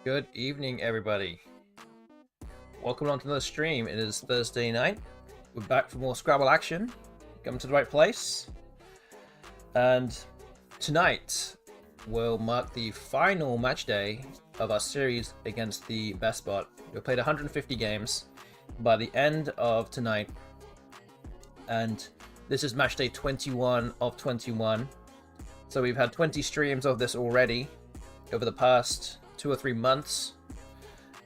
Good evening, everybody. Welcome on to another stream. It is Thursday night. We're back for more Scrabble action. Come to the right place. And tonight will mark the final match day of our series against the BESTBOT. We played 150 games by the end of tonight. And this is match day 21 of 21. So we've had 20 streams of this already over the past 2 or 3 months,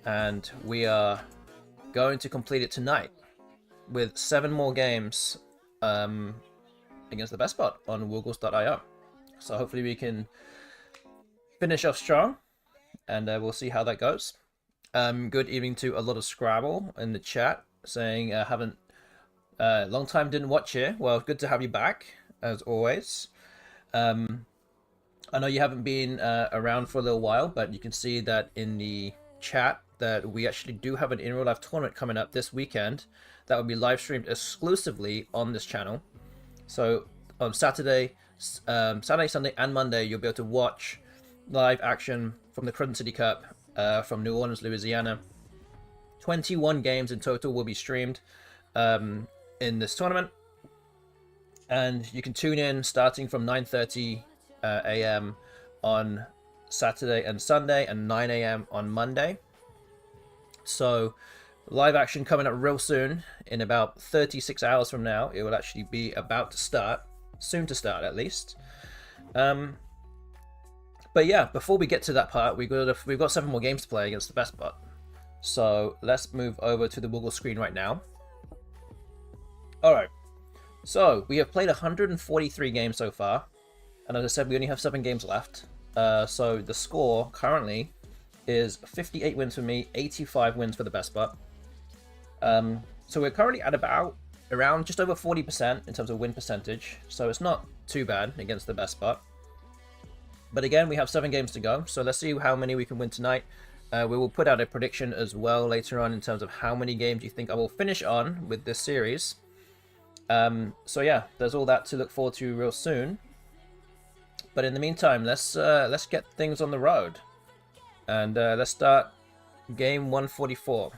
and we are going to complete it tonight with 7 more games against the BESTBOT on Woogles.io. So hopefully we can finish off strong, and we'll see how that goes. Good evening to a lot of Scrabble in the chat saying haven't long time didn't watch here. Well, good to have you back. as always. I know you haven't been around for a little while, but you can see that in the chat that we actually do have an in real life tournament coming up this weekend that will be live streamed exclusively on this channel. So on Saturday, Sunday, and Monday, you'll be able to watch live action from the Crescent City Cup from New Orleans, Louisiana. 21 games in total will be streamed in this tournament, and you can tune in starting from 9:30 a.m. on Saturday and Sunday, and 9 a.m. on Monday. So live action coming up real soon. In about 36 hours from now, it will actually be about to start, soon to start at least. But yeah, before we get to that part, we've got 7 more games to play against the BESTBOT. So let's move over to the Wiggle screen right now. Alright, so we have played 143 games so far, and as I said, we only have 7 games left. So the score currently is 58 wins for me, 85 wins for the BESTBOT. So we're currently at around just over 40% in terms of win percentage, so it's not too bad against the BESTBOT. But again, we have 7 games to go, so let's see how many we can win tonight. We will put out a prediction as well later on in terms of how many games you think I will finish on with this series. So yeah, there's all that to look forward to real soon. But in the meantime, let's get things on the road, and let's start game 144.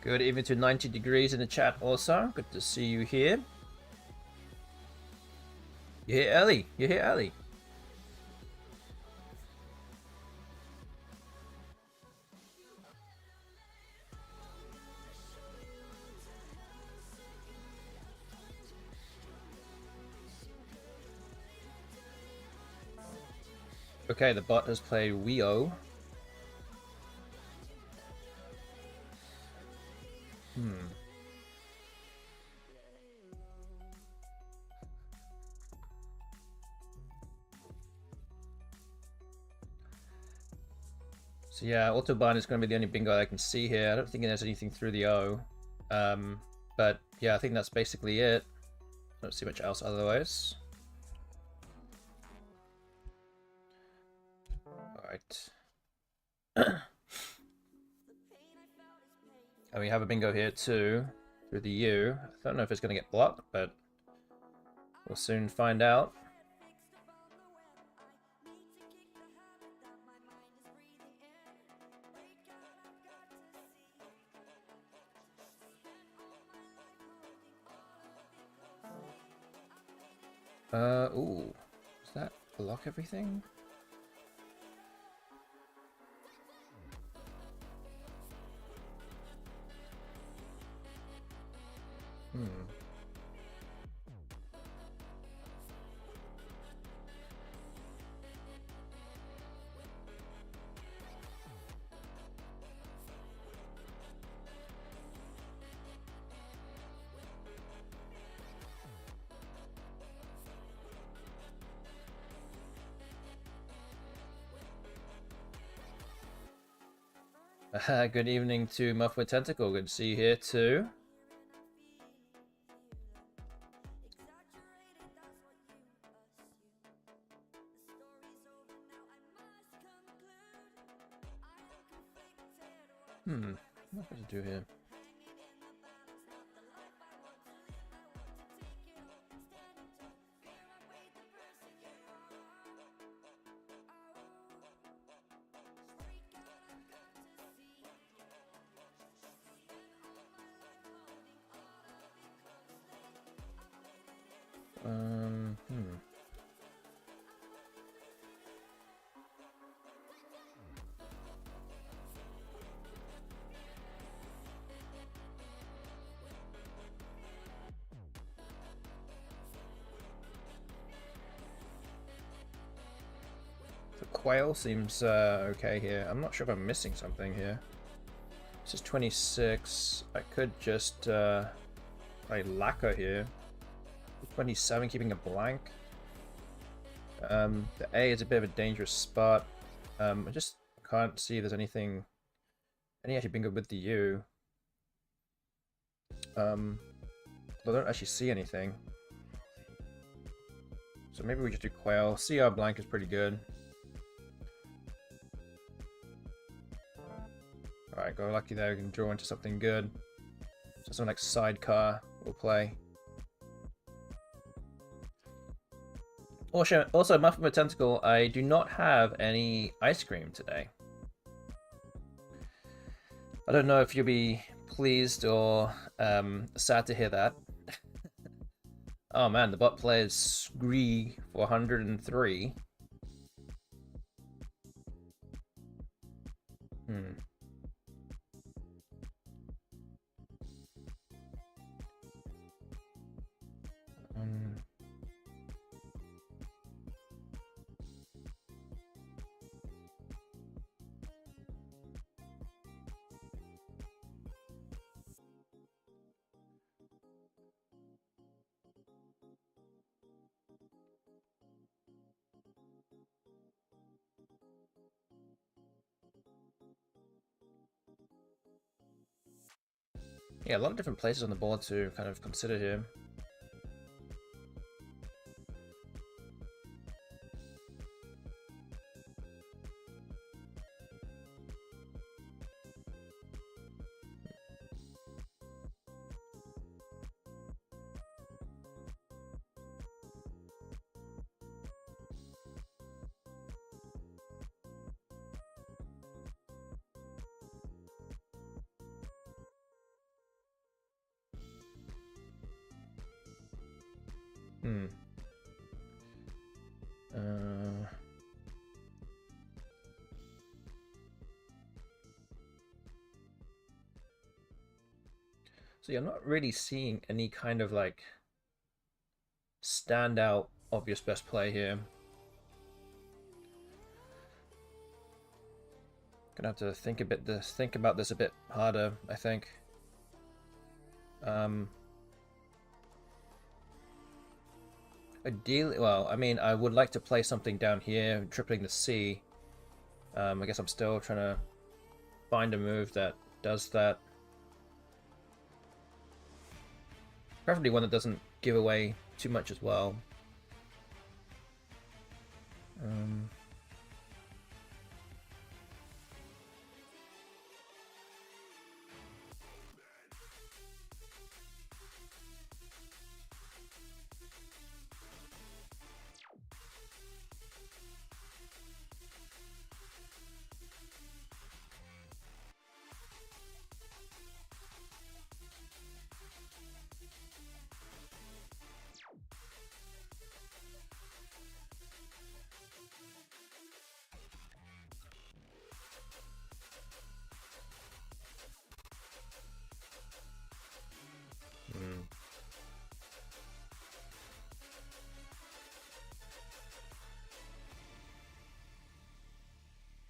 Good evening to 90 degrees in the chat also. Good to see you here. You're here early. You're here early. Okay, the bot has played Wio. So yeah, Autobahn is going to be the only bingo I can see here. I don't think there's anything through the O. But yeah, I think that's basically it. I don't see much else otherwise. Alright. And we have a bingo here too, through the U. I don't know if it's going to get blocked, but we'll soon find out. Ooh. Does that block everything? Good evening to Muff with Tentacle. Good to see you here too. What do I do here? Quail seems okay here. I'm not sure if I'm missing something here. This is 26. I could just play Lacquer here. 27, keeping a blank. The A is a bit of a dangerous spot. I just can't see there's anything. Any actually being good with the U. I don't actually see anything. So maybe we just do Quail. CR blank is pretty good. Alright, go lucky there. We can draw into something good. So something like Sidecar we'll play. Also, Muff from a Tentacle, I do not have any ice cream today. I don't know if you'll be pleased or sad to hear that. Oh man, the bot plays Scree for 103. Yeah, a lot of different places on the board to kind of consider here. So you're not really seeing any kind of like standout obvious best play here. Gonna have to think about this a bit harder, I think. Ideally, well, I mean, I would like to play something down here, tripling the C. I guess I'm still trying to find a move that does that. Preferably one that doesn't give away too much as well.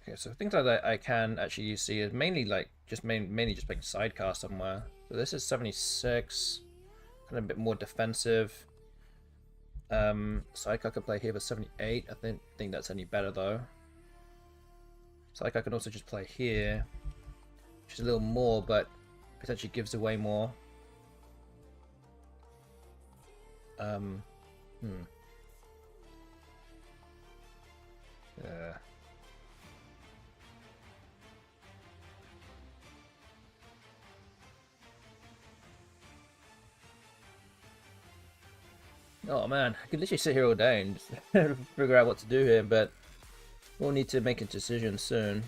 Okay, so things like that I can actually see is mainly like mainly just playing Sidecar somewhere. So this is 76, kind of a bit more defensive. Sidecar could play here for 78. I think that's any better though. Sidecar can also just play here, which is a little more, but potentially gives away more. Yeah. Oh man, I could literally sit here all day and just figure out what to do here, but we'll need to make a decision soon.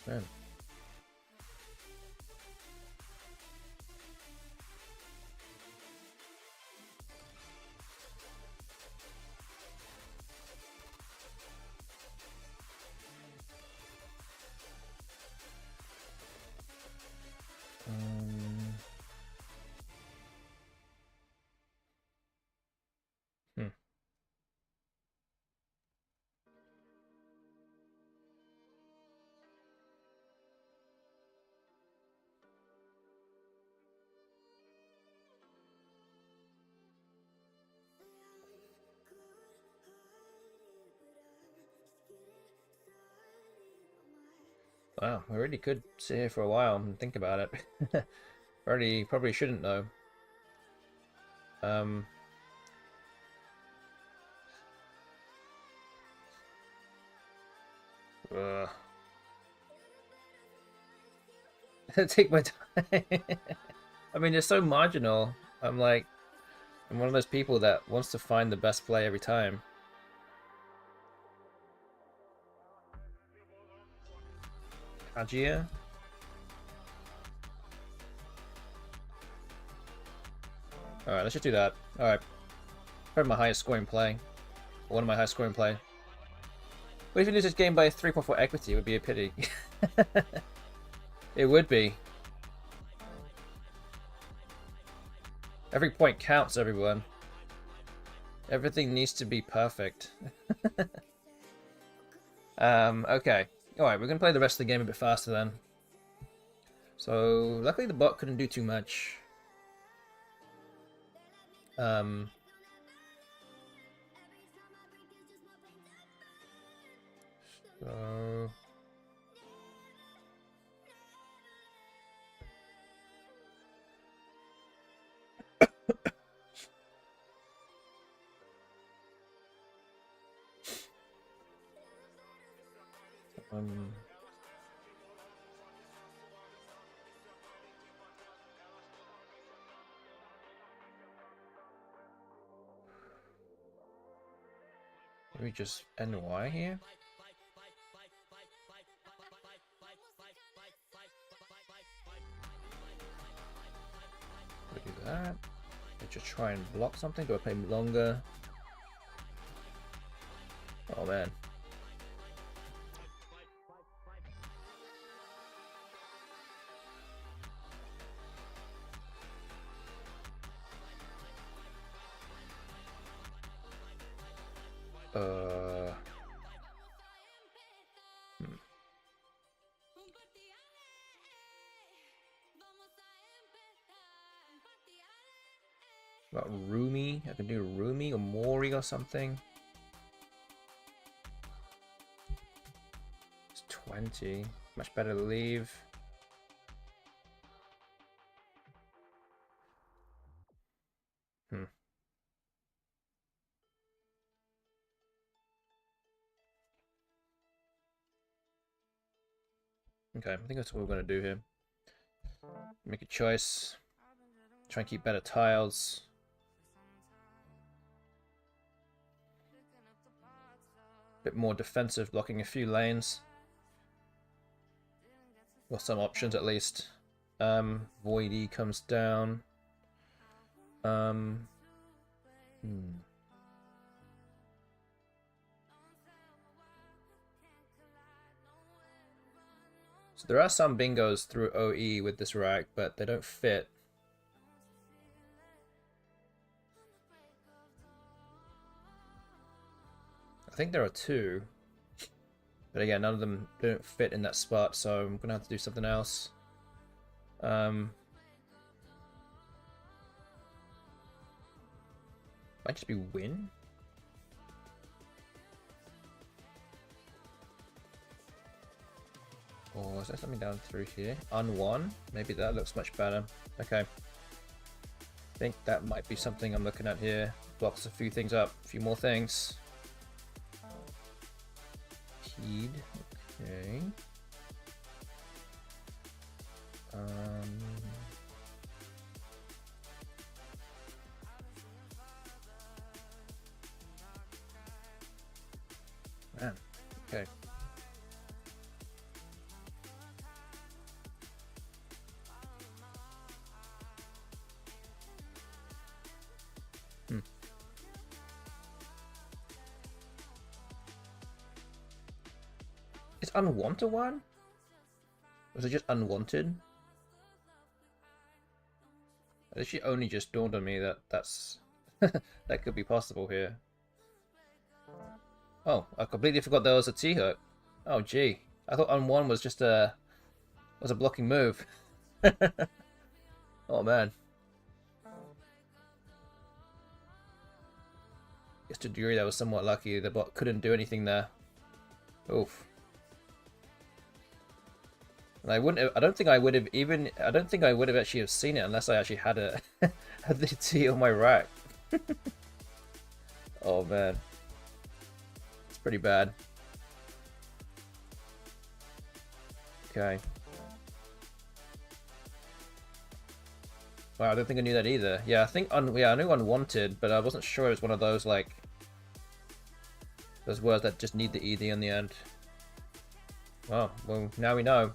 Man. Wow, we really could sit here for a while and think about it. Probably shouldn't though. Um, ugh. Take my time. I mean, it's so marginal. I'm one of those people that wants to find the best play every time. Hajia? Alright, let's just do that. Alright. Probably my highest scoring play. One of my highest scoring play. What if you lose this game by 3.4 equity? It would be a pity. It would be. Every point counts, everyone. Everything needs to be perfect. Okay. Alright, we're going to play the rest of the game a bit faster then. So, luckily the bot couldn't do too much. So... Maybe just NY here? Do that. Just try and block something. Do I play longer? Oh man. Got Rumi. I can do Rumi or Mori or something. It's 20. Much better to leave. Okay, I think that's what we're going to do here. Make a choice. Try and keep better tiles. Bit more defensive, blocking a few lanes. Or some options at least. Voidy comes down. So there are some bingos through OE with this rack, but they don't fit. I think there are two. But again, none of them don't fit in that spot, so I'm gonna have to do something else. Might just be win. Or is there something down through here? Unwon? Maybe that looks much better. Okay. I think that might be something I'm looking at here. Blocks a few things up, a few more things. Heed. Okay. Man. Okay. Is unwanted one? Was it just unwanted? It actually only just dawned on me that that's that could be possible here. Oh, I completely forgot there was a T-hook. Oh gee, I thought unwon was just a blocking move. Oh man. Guess to a degree that was somewhat lucky. The bot couldn't do anything there. Oof. And I wouldn't have, I don't think I would have even, I don't think I would have actually have seen it unless I actually had a had the tea on my rack. Oh man. It's pretty bad. Okay. Wow, I don't think I knew that either. Yeah, I think yeah, I knew unwanted, but I wasn't sure it was one of those like those words that just need the ed on the end. Oh, well, now we know.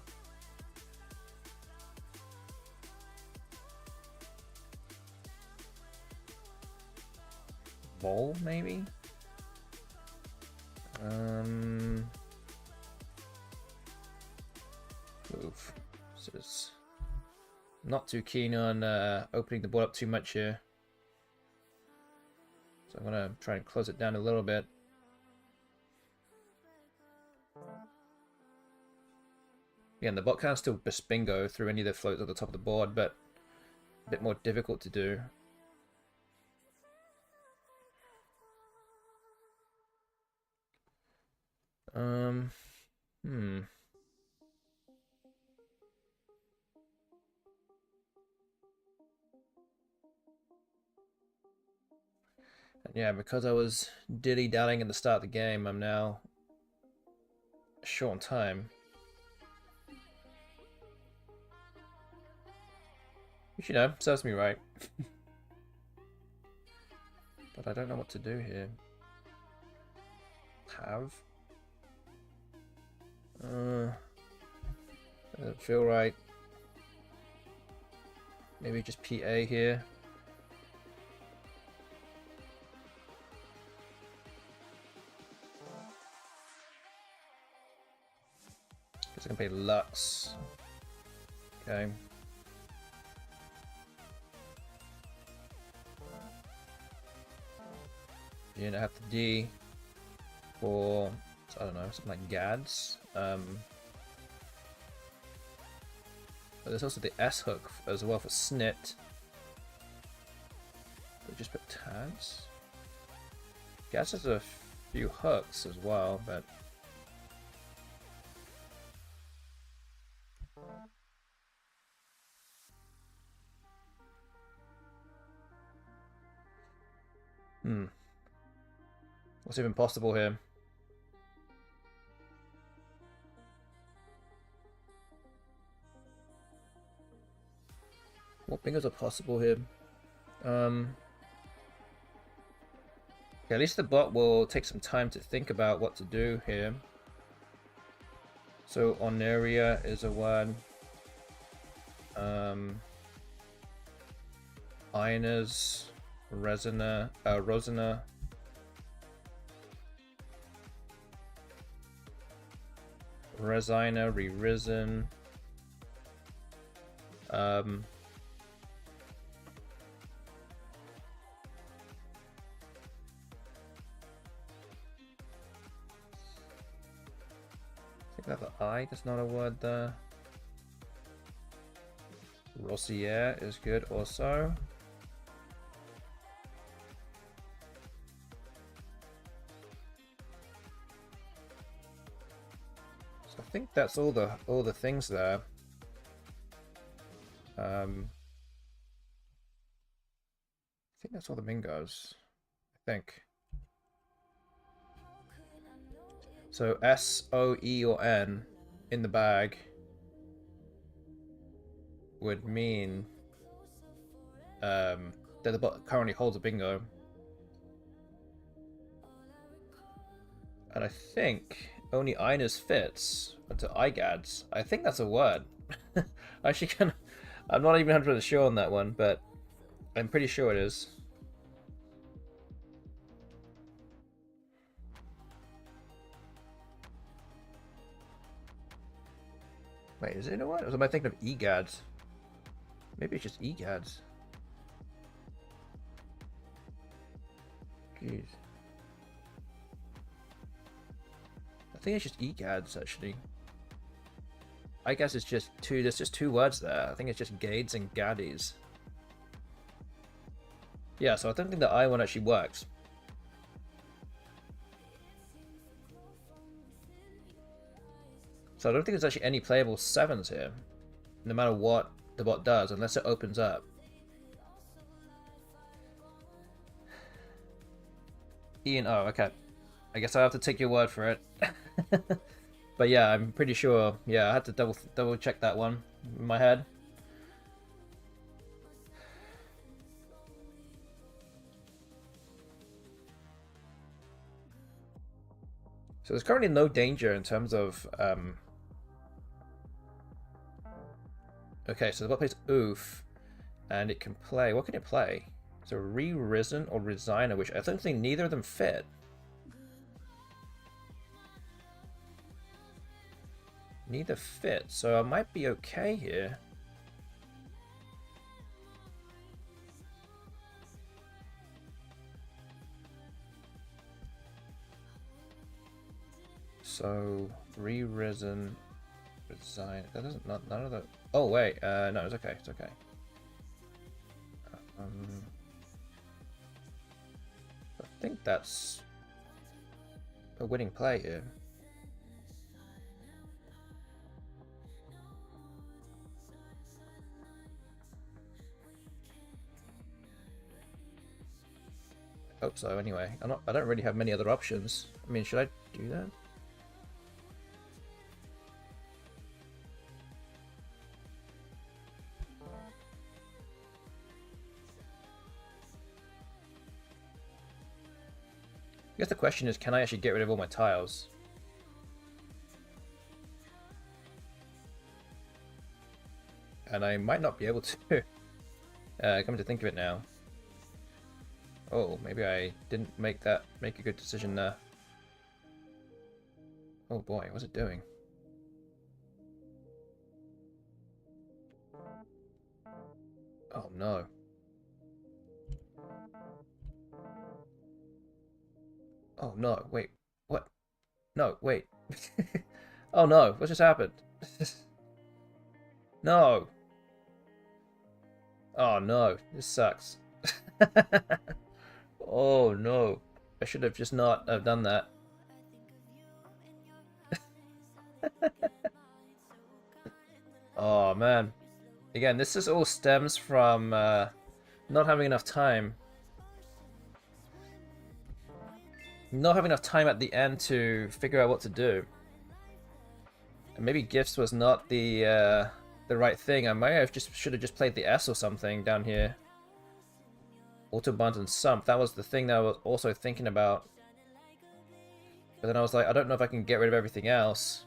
Vol, maybe? Move. So it's not too keen on opening the board up too much here. So I'm gonna try and close it down a little bit. Again, the bot can still best bingo through any of the floats at the top of the board, but a bit more difficult to do. Yeah, because I was dilly-dallying at the start of the game, I'm now short on time. Which, you know, serves me right. But I don't know what to do here. Have? Doesn't feel right. Maybe just PA here. Guess I can play Lux. Okay. You're gonna have to D for, I don't know, something like Gads. But there's also the S hook as well for Snit. But just put Tads. Gads has a few hooks as well, but what's even possible here? What bingos are possible here? Yeah, at least the bot will take some time to think about what to do here. So Oneria is a one. Ionas, Rosina, Resina, Re-Risen. I think that the I, that's not a word there. Rossier is good also. So I think that's all the things there. I think that's all the bingos. I think. So S, O, E, or N in the bag would mean that the bot currently holds a bingo. And I think only Ines fits into IGADs. I think that's a word. Actually, I'm not even 100% sure on that one, but I'm pretty sure it is. Wait, is it a what? Or am I thinking of EGADs? Maybe it's just EGADs. Jeez. I think it's just EGADs actually. I guess it's just two, there's just two words there. I think it's just Gades and Gaddies. Yeah, so I don't think the I one actually works. So I don't think there's actually any playable 7s here, no matter what the bot does, unless it opens up. Ian, oh, okay. I guess I have to take your word for it. But yeah, I'm pretty sure. Yeah, I had to double check that one in my head. So there's currently no danger in terms of. Okay, so the bot plays Oof, and it can play. What can it play? So Re-Risen or Resigner, which I don't think neither of them fit. Neither fit, so I might be okay here. So Re-Risen, Resign. That doesn't none of the. Oh wait, no, it's okay. It's okay. I think that's a winning play here. I hope so. Anyway, I don't really have many other options. I mean, should I do that? I guess the question is, can I actually get rid of all my tiles? And I might not be able to. Come to think of it now. Oh, maybe I didn't make a good decision there. Oh boy, what's it doing? Oh no. Oh no, wait. What? No, wait. Oh no, what just happened? No. Oh no, this sucks. Oh no. I should have just not have done that. Oh man. Again, this just all stems from not having enough time. Not having enough time at the end to figure out what to do. And maybe gifts was not the right thing. I might have should have just played the S or something down here. Autobahn and Sump. That was the thing that I was also thinking about. But then I was like, I don't know if I can get rid of everything else.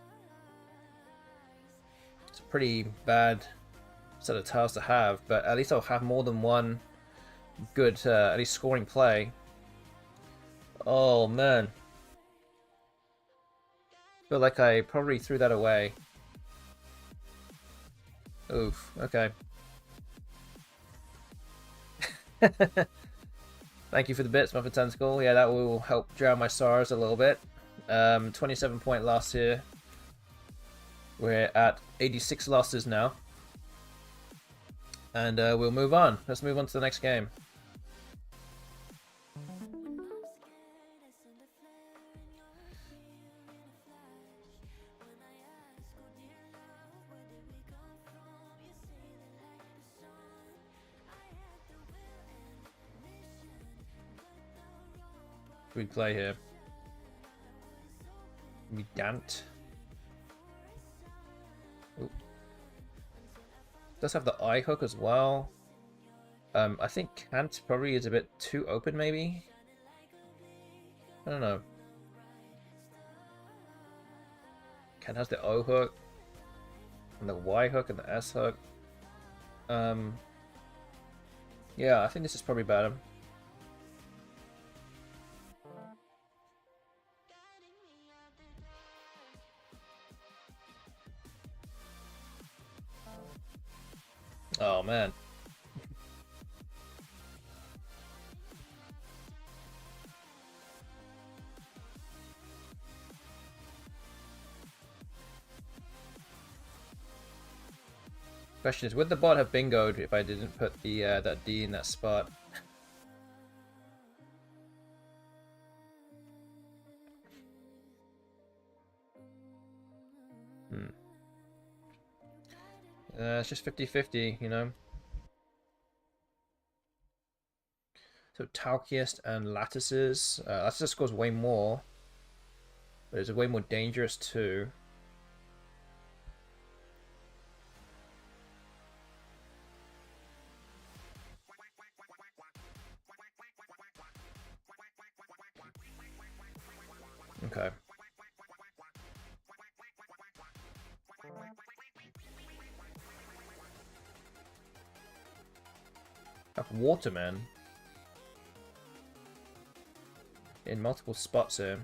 It's a pretty bad set of tiles to have, but at least I'll have more than one good, at least scoring play. Oh man. Feel like I probably threw that away. Oof, okay. Thank you for the bits, Muffin Tentacle. Yeah, that will help drown my sorrows a little bit. 27 point loss here. We're at 86 losses now. And we'll move on. Let's move on to the next game. We play here. We Dant. Ooh. Does have the eye hook as well. I think Kant probably is a bit too open, maybe. I don't know. Kant has the O hook, and the Y hook, and the S hook. Yeah, I think this is probably better. Oh man. Question is, would the bot have bingoed if I didn't put the that D in that spot? It's just 50-50, you know. So Talkiest and Lattices. Lattices scores way more, but it's way more dangerous too. Okay. Waterman in multiple spots here.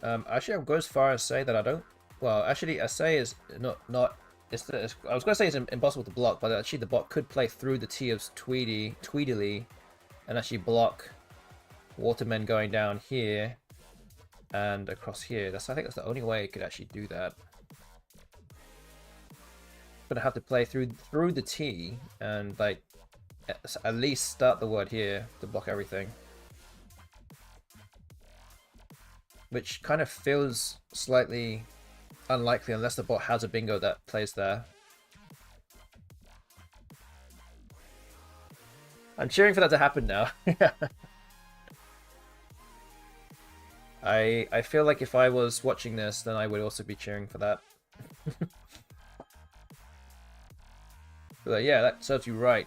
Actually, I'll go as far as say that I don't. Well, actually, I say is not. I was gonna say it's impossible to block, but actually the bot could play through the T of Tweedily, and actually block Waterman going down here and across here. I think that's the only way it could actually do that. Gonna have to play through the T and like at least start the word here to block everything, which kind of feels slightly unlikely unless the bot has a bingo that plays there. I'm cheering for that to happen now. I feel like if I was watching this, then I would also be cheering for that. But yeah, that serves you right.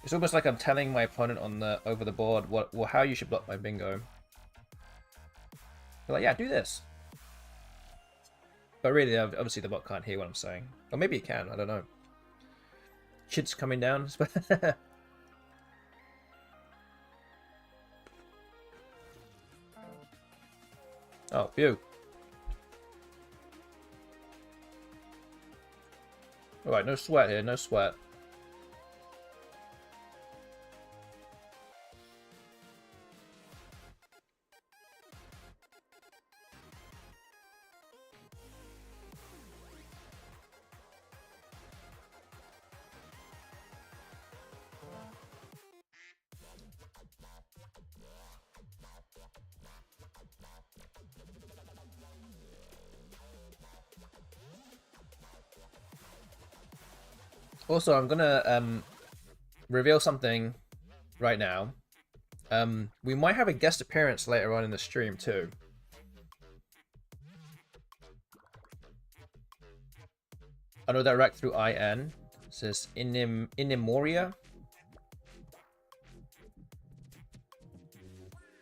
It's almost like I'm telling my opponent on the over the board how you should block my bingo. They're like, yeah, do this. But really, obviously the bot can't hear what I'm saying. Or maybe it can, I don't know. Shit's coming down. Oh, phew. Alright, no sweat here, no sweat. Also, I'm gonna reveal something right now. We might have a guest appearance later on in the stream too. I know direct through IN. It says Inimoria.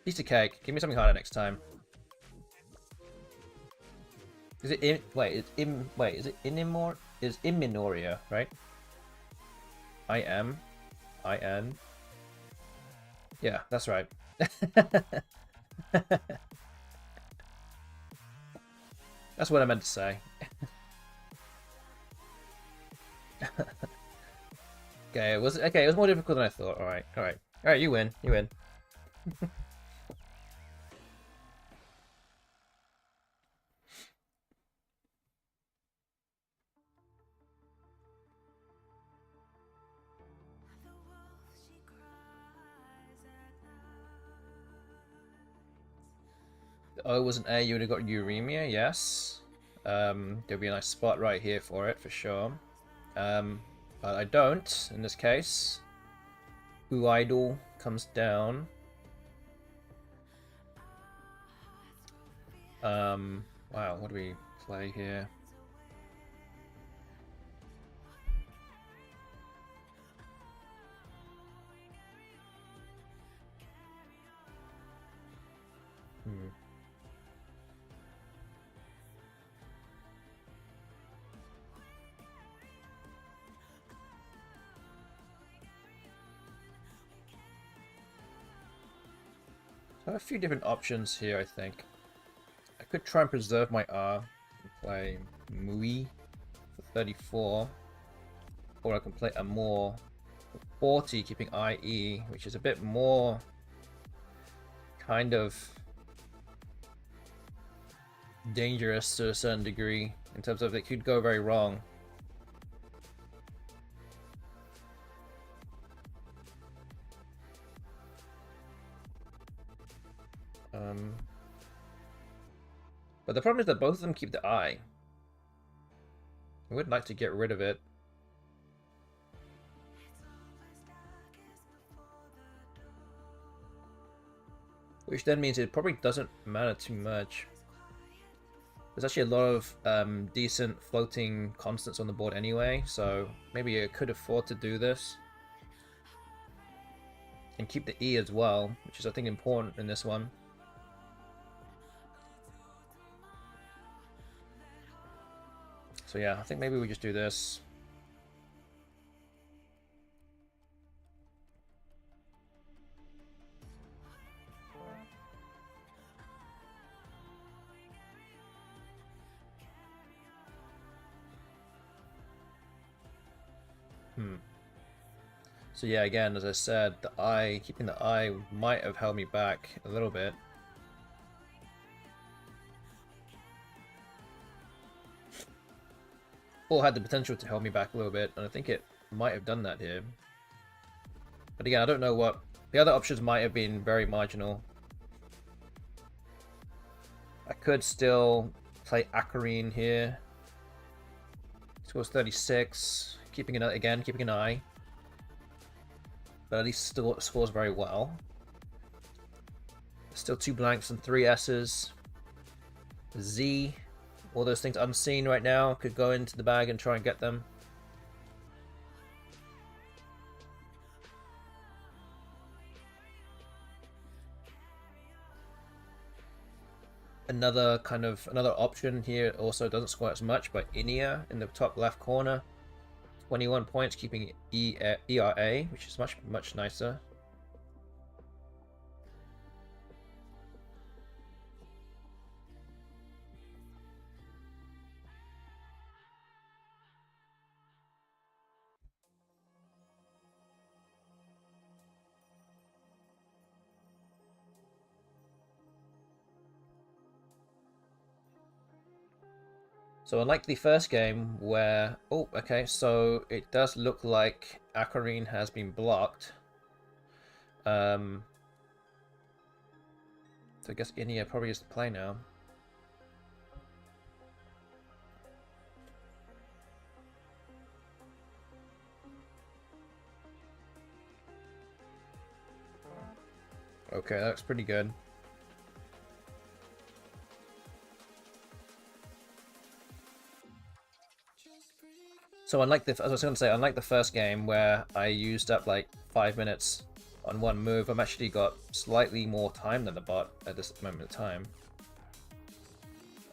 Piece of cake. Give me something harder next time. Is it in? Wait, is it Inimor? Is Iminoria, right? IN. Yeah, that's right. That's what I meant to say. Okay, it was more difficult than I thought. All right, you win. Oh, it was an A, you would have got Uremia, yes. There'll be a nice spot right here for it, for sure. But I don't, in this case. Who Idol comes down. Wow, what do we play here? I have a few different options here, I think. I could try and preserve my R and play Mui for 34. Or I can play a more for 40, keeping IE, which is a bit more kind of dangerous to a certain degree, in terms of it could go very wrong. But the problem is that both of them keep the I. I would like to get rid of it. Which then means it probably doesn't matter too much. There's actually a lot of decent floating constants on the board anyway, so maybe I could afford to do this. And keep the E as well, which is I think important in this one. So yeah, I think maybe we just do this. So yeah, again, as I said, the I, keeping the I might have held me back a little bit. Or had the potential to hold me back a little bit, and I think it might have done that here. But again, I don't know what... The other options might have been very marginal. I could still play Acarine here. Scores 36, keeping an I. But at least still scores very well. Still 2 blanks and 3 S's. Z, all those things unseen right now, could go into the bag and try and get them. Another option here also doesn't score as much, but Inia in the top left corner. 21 points, keeping ERA, which is much nicer. So unlike the first game where... Oh, okay, so it does look like Acarine has been blocked. So I guess Inia probably is the play now. Okay, that looks pretty good. So unlike the, as I was going to say, unlike the first game where I used up like 5 minutes on one move, I've actually got slightly more time than the bot at this moment of time.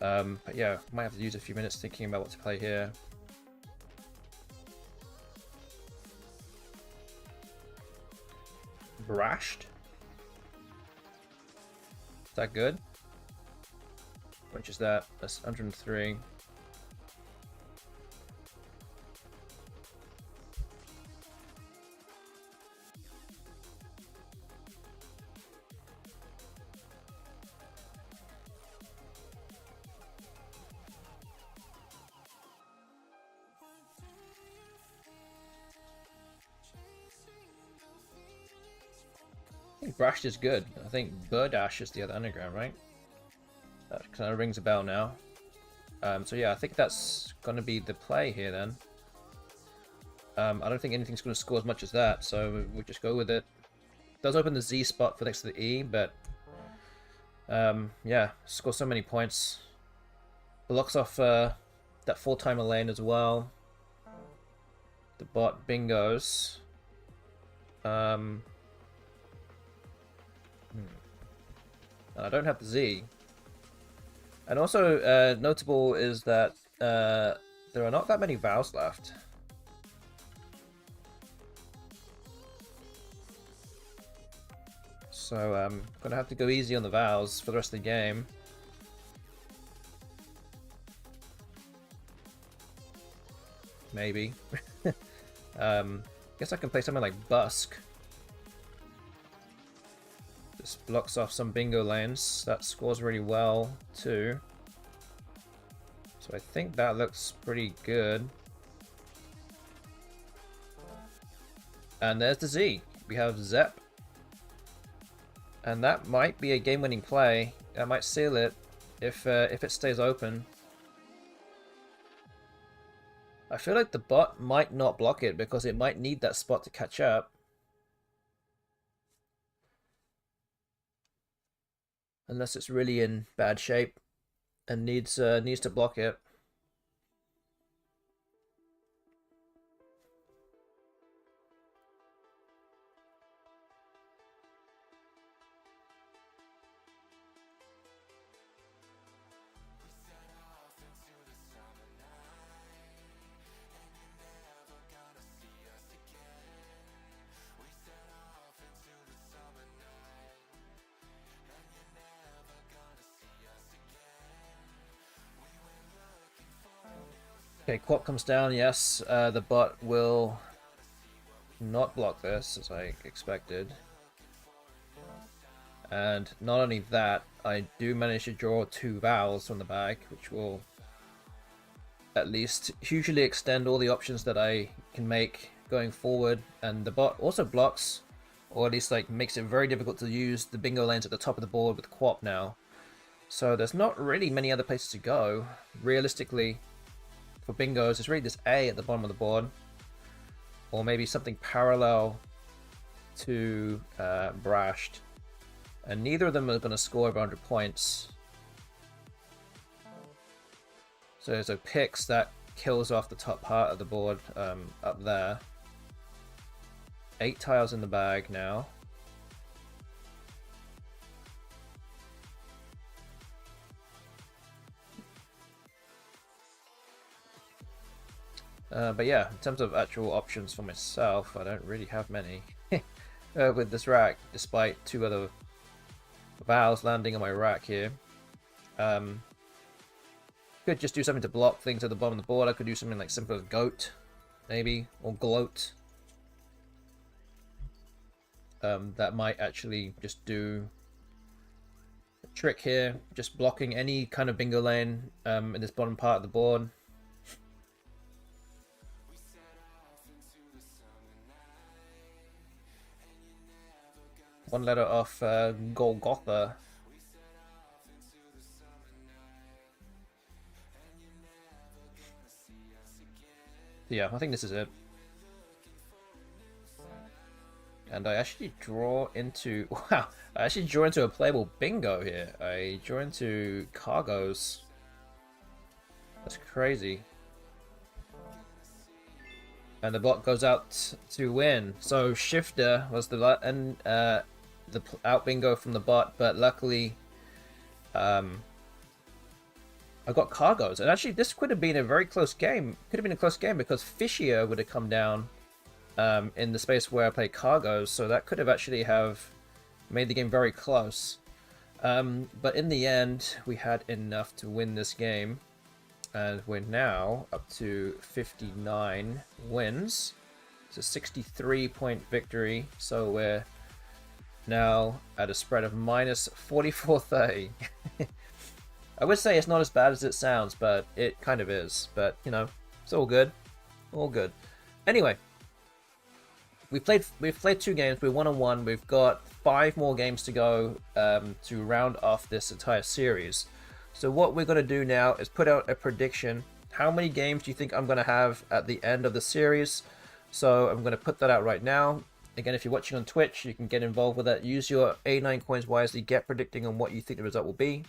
But yeah, might have to use a few minutes thinking about what to play here. Brashed? Is that good? How much is that? That's 103. I think Brashed is good. I think Birdash is the other anagram, right? That kind of rings a bell now. So yeah, I think that's going to be the play here then. I don't think anything's going to score as much as that, so we'll just go with it. Does open the Z spot for next to the E, but yeah, scores so many points. Blocks off that 4-timer lane as well. The bot bingos. And I don't have the Z. And also notable is that there are not that many vows left. So I'm gonna have to go easy on the vows for the rest of the game. Maybe. Guess I can play something like Busk. This blocks off some bingo lanes. That scores really well too. So I think that looks pretty good. And there's the Z. We have Zep. And that might be a game-winning play. That might seal it if it stays open. I feel like the bot might not block it because it might need that spot to catch up. Unless it's really in bad shape and needs to block it. Okay, Quap comes down, yes. The bot will not block this, as I expected. And not only that, I do manage to draw 2 vowels from the bag, which will at least hugely extend all the options that I can make going forward. And the bot also blocks, or at least like makes it very difficult to use the bingo lanes at the top of the board with Quap now. So there's not really many other places to go. Realistically, for bingos, it's really this A at the bottom of the board, or maybe something parallel to Brashed, and neither of them are going to score over 100 points. So there's a Pix that kills off the top part of the board up there. 8 tiles in the bag now. But yeah, in terms of actual options for myself, I don't really have many with this rack, despite 2 other vowels landing on my rack here. Could just do something to block things at the bottom of the board. I could do something like simple as Goat, maybe, or Gloat. That might actually just do a trick here, just blocking any kind of bingo lane in this bottom part of the board. One letter off Golgotha. Yeah, I think this is it. And I actually draw into... Wow! I actually draw into a playable bingo here. I draw into cargoes. That's crazy. And the bot goes out to win. So Shifter was the out bingo from the bot, but luckily I got cargoes. And actually this could have been a very close game. Could have been a close game because Fishier would have come down in the space where I play cargoes, so that could have actually have made the game very close. But in the end, we had enough to win this game, and we're now up to 59 wins. It's a 63-point victory, so we're now at a spread of minus 44.30. I would say it's not as bad as it sounds, but it kind of is. But, you know, it's all good. All good. Anyway, we've played 2 games. We're 1-1. We've got 5 more games to go to round off this entire series. So what we're going to do now is put out a prediction. How many games do you think I'm going to have at the end of the series? So I'm going to put that out right now. Again, if you're watching on Twitch, you can get involved with that. Use your A9 coins wisely. Get predicting on what you think the result will be.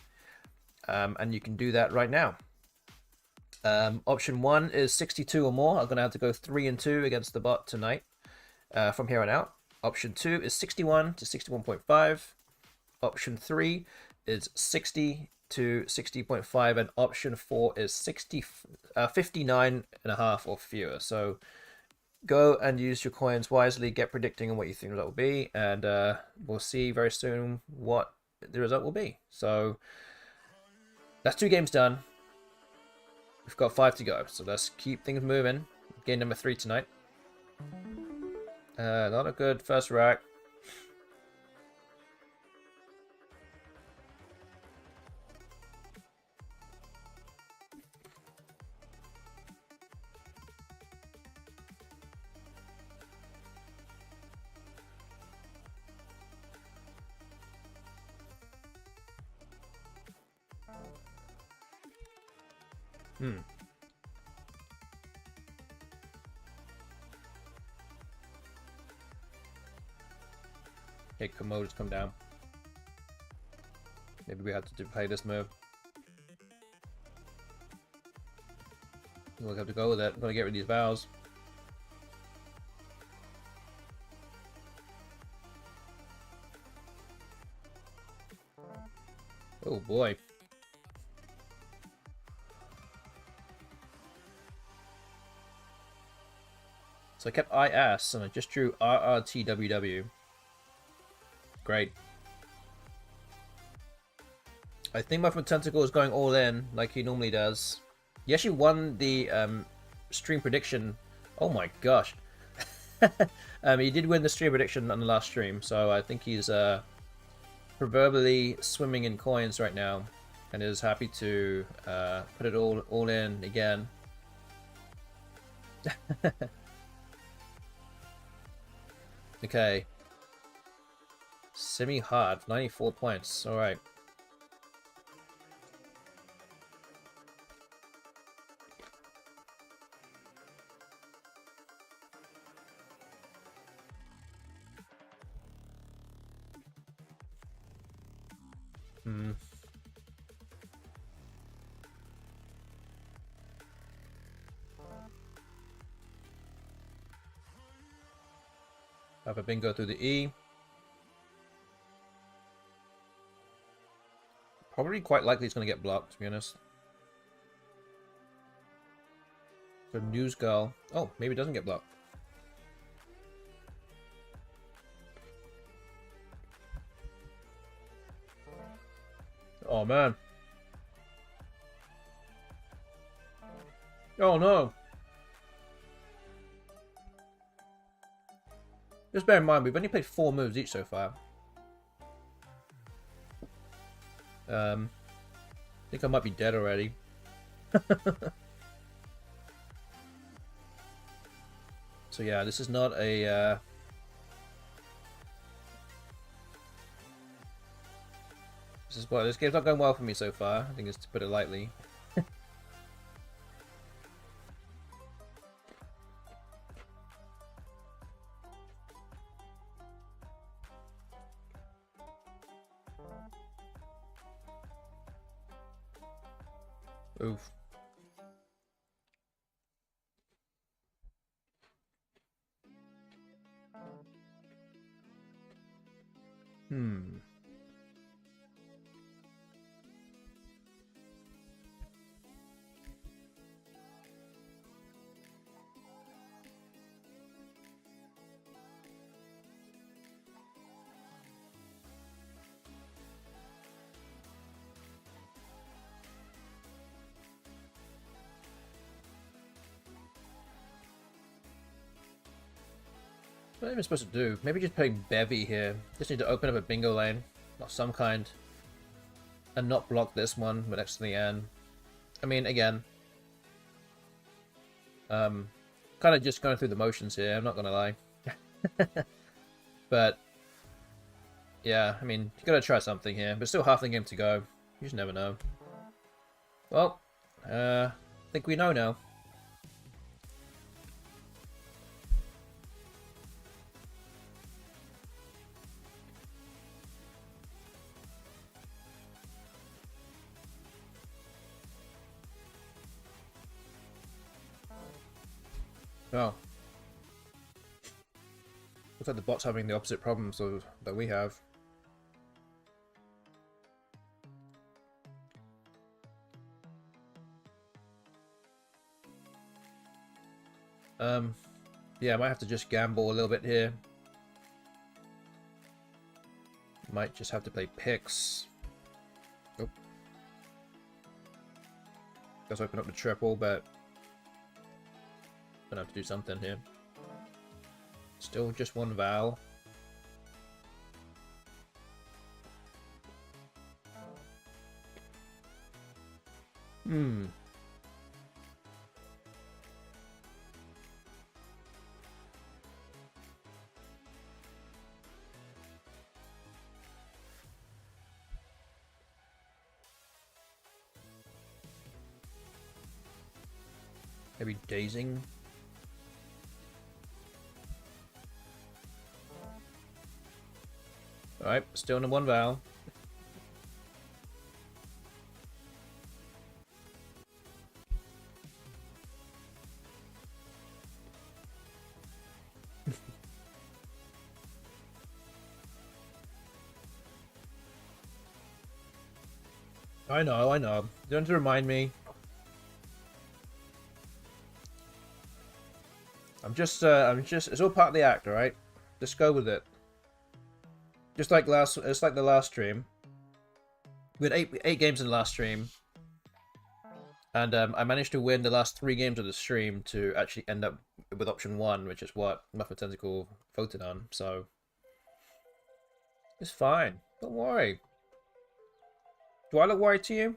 And you can do that right now. Option 1 is 62 or more. I'm going to have to go 3 and 2 against the bot tonight from here on out. Option 2 is 61 to 61.5. Option 3 is 60 to 60.5. And option 4 is 59.5 or fewer. So go and use your coins wisely. Get predicting on what you think the result will be. And we'll see very soon what the result will be. So that's 2 games done. We've got 5 to go, so let's keep things moving. Game number 3 tonight. Not a good first rack. Hmm. Okay, Kommodo's come down. Maybe we have to play this move. We'll have to go with it. I'm gonna get rid of these vows. Oh boy. So I kept IS and I just drew RRTWW. Great. I think my Tentacle is going all in like he normally does. He actually won the stream prediction. Oh my gosh. He did win the stream prediction on the last stream, so I think he's proverbially swimming in coins right now and is happy to put it all in again. Okay. Semi-hard, 94 points. Alright. Have a bingo through the E. Probably quite likely it's going to get blocked, to be honest. So News Girl. Oh, maybe it doesn't get blocked. Oh, man. Oh, no. Just bear in mind, we've only played 4 moves each so far. I think I might be dead already. So yeah, this is not a... This game's not going well for me so far, I think it's to put it lightly. Oof. What am I supposed to do? Maybe just playing Bevy here. Just need to open up a bingo lane of some kind. And not block this one with next to the end. I mean, again. Kind of just going through the motions here, I'm not gonna lie. But, yeah, I mean, you gotta try something here. But still half the game to go. You just never know. Well, I think we know now. Oh. Looks like the bot's having the opposite problems that we have. Yeah, I might have to just gamble a little bit here. Might just have to play picks. Oh. Let's open up the triple, but gonna have to do something here. Still just one vowel. Maybe dazing. Alright, still in the one vowel. I know, I know. You don't have to remind me. I'm just, it's all part of the act, alright? Just go with it. Just like the last stream. We had eight games in the last stream. And I managed to win the last 3 games of the stream to actually end up with option 1, which is what Muffin Tentacle voted on, so... It's fine. Don't worry. Do I look worried to you?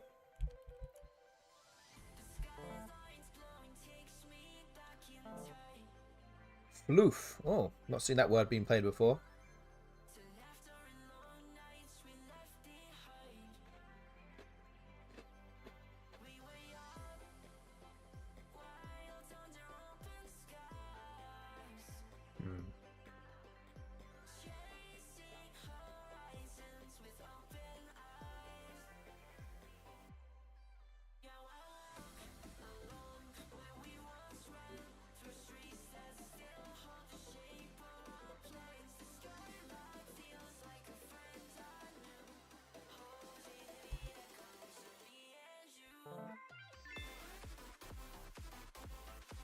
Floof. Oh, not seen that word being played before.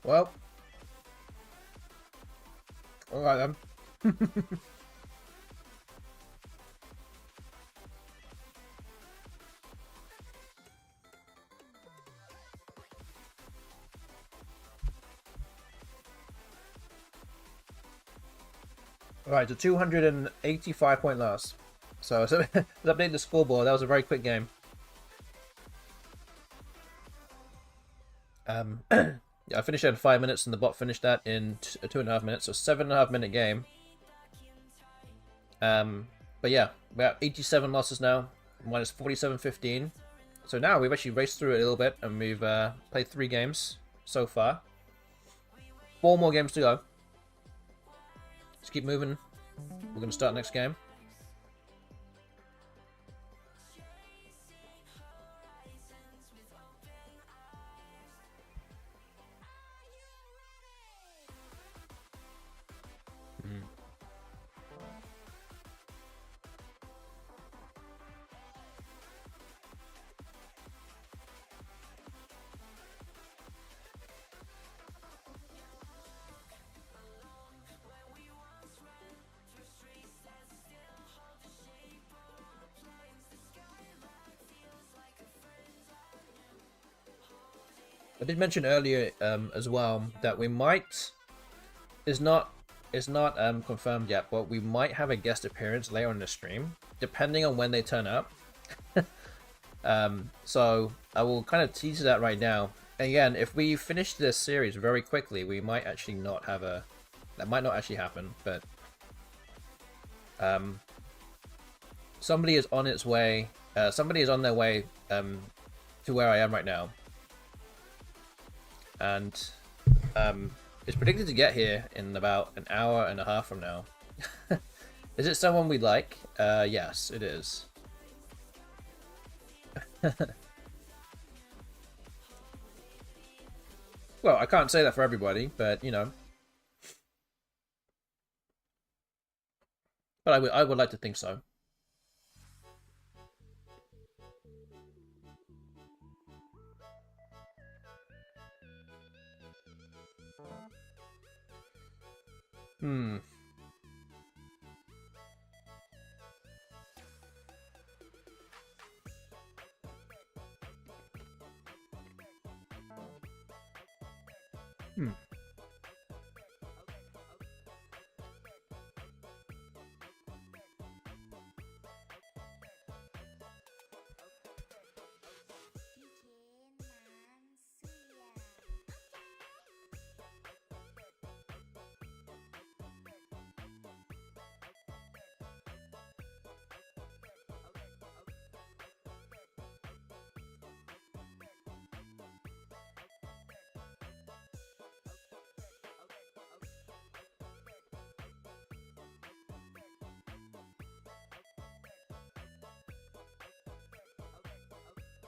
Well, alright then. Alright, so 285 point loss. So let's update the scoreboard. That was a very quick game. Yeah, I finished it in 5 minutes, and the bot finished that in 2.5 minutes, so 7.5 minute game. But yeah, we're at 87 losses now, minus 47.15. So now we've actually raced through it a little bit, and we've played 3 games so far. 4 more games to go. Let's keep moving. We're going to start next game. I did mention earlier as well that we might it's not confirmed yet, but we might have a guest appearance later on the stream, depending on when they turn up. So I will kind of tease that right now. Again, if we finish this series very quickly, we might actually not have a... That might not actually happen, but... somebody is on its way... somebody is on their way to where I am right now. And it's predicted to get here in about an hour and a half from now. Is it someone we'd like? Yes, it is. Well, I can't say that for everybody, but you know. But I would like to think so. Hmm.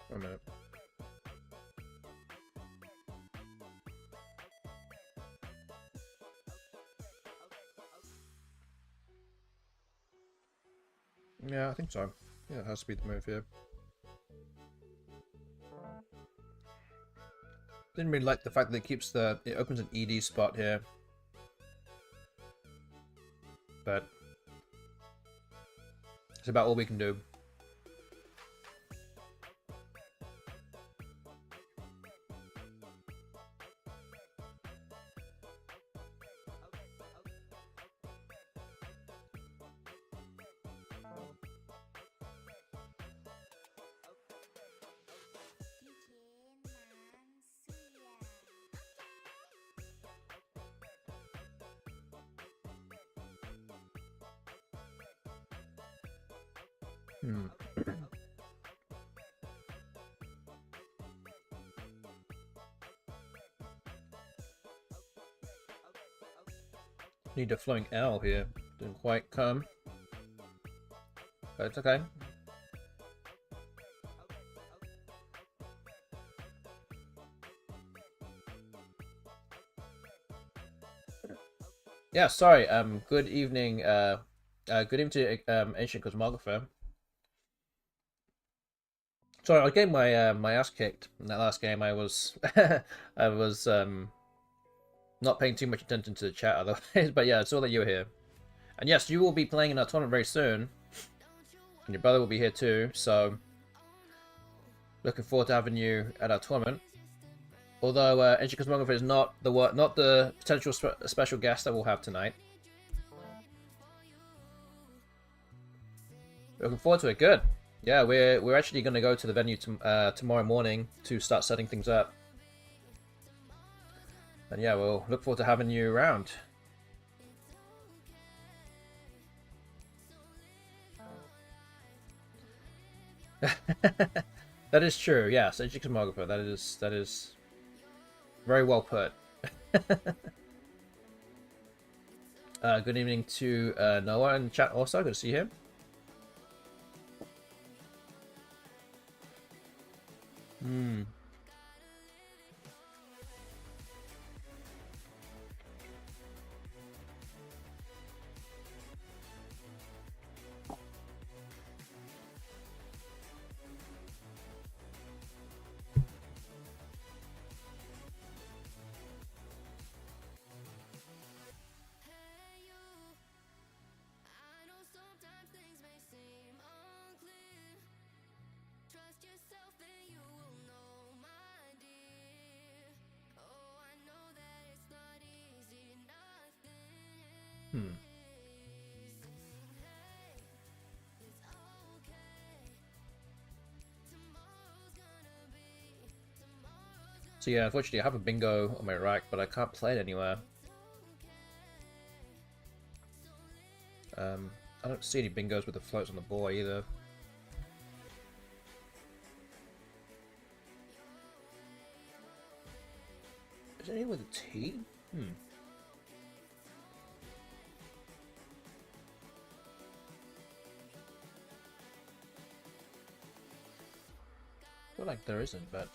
Wait a minute. Yeah, I think so. Yeah, it has to be the move here. Didn't really like the fact that it opens an ED spot here. But it's about all we can do. Need a flowing L here. Didn't quite come. But it's okay. Yeah, sorry. Good evening. Good evening to Ancient Cosmographer. Sorry, I gave my my ass kicked in that last game. I was I was not paying too much attention to the chat otherwise. But yeah, I saw that you were here. And yes, you will be playing in our tournament very soon. And your brother will be here too. So looking forward to having you at our tournament. Although Ancient Cosmographer is not the potential special guest that we'll have tonight. Looking forward to it. Good. Yeah, we're actually going to go to the venue tomorrow morning to start setting things up. And yeah, we'll look forward to having you around. That is true. Yes, Ancient Cosmographer. That is very well put. Good evening to Noah in the chat also. Good to see him. So yeah, unfortunately I have a bingo on my rack, but I can't play it anywhere. I don't see any bingos with the floats on the board either. Is there any with a T? I feel like there isn't, but...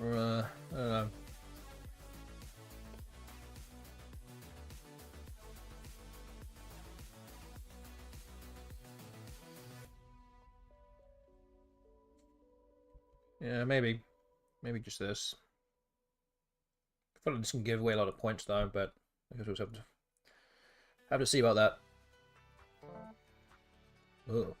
I don't know. Yeah, maybe just this. I feel like this can give away a lot of points though, but I guess we'll have to see about that. Ugh.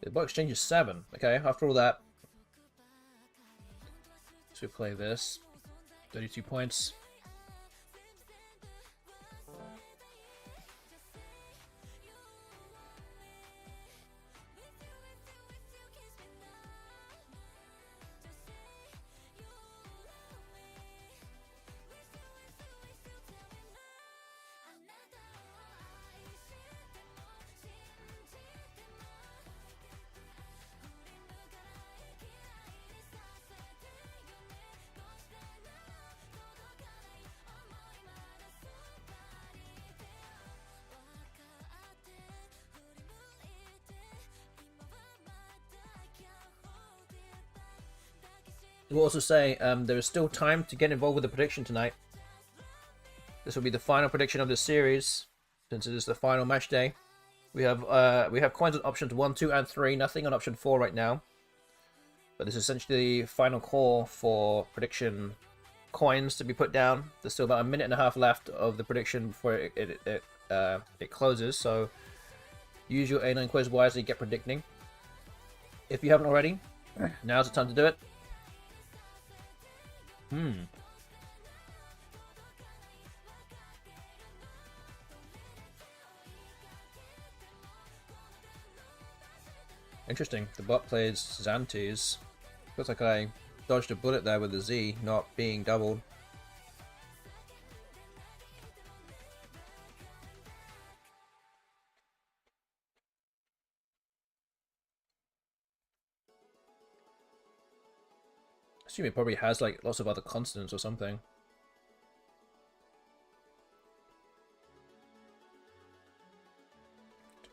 The bot exchange is 7. Okay, after all that. So we play this. 32 points. We'll also say there is still time to get involved with the prediction tonight. This will be the final prediction of the series, since it is the final match day. We have coins on options 1, 2, and 3. Nothing on option 4 right now. But this is essentially the final call for prediction coins to be put down. There's still about a minute and a half left of the prediction before it closes. So use your A9 quiz wisely. Get predicting. If you haven't already, now's the time to do it. Interesting. The bot plays Xantes. Looks like I dodged a bullet there with the Z not being doubled. I assume it probably has like lots of other consonants or something.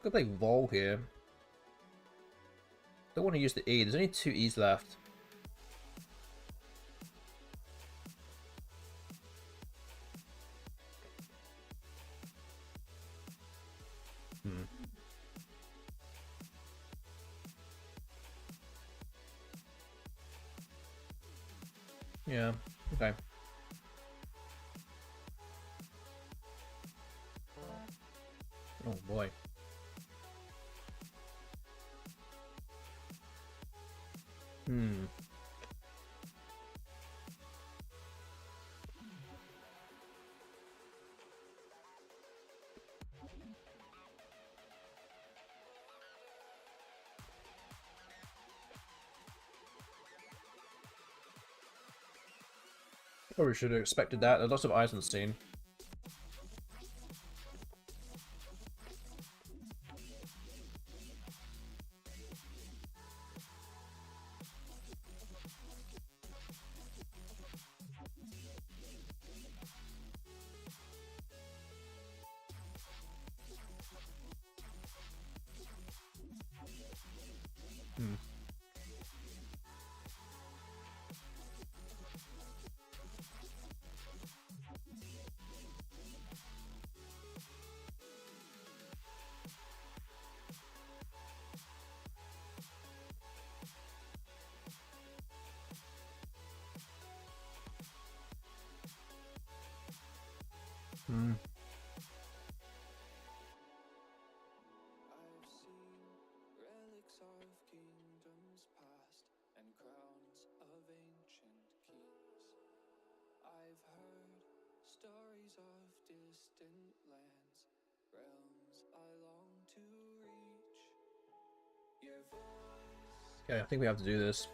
Could play Vol here. Don't want to use the E. There's only 2 E's left. Yeah, okay. Oh boy. Probably should have expected that. There's lots of eyes on the scene. Okay, I think we have to do this.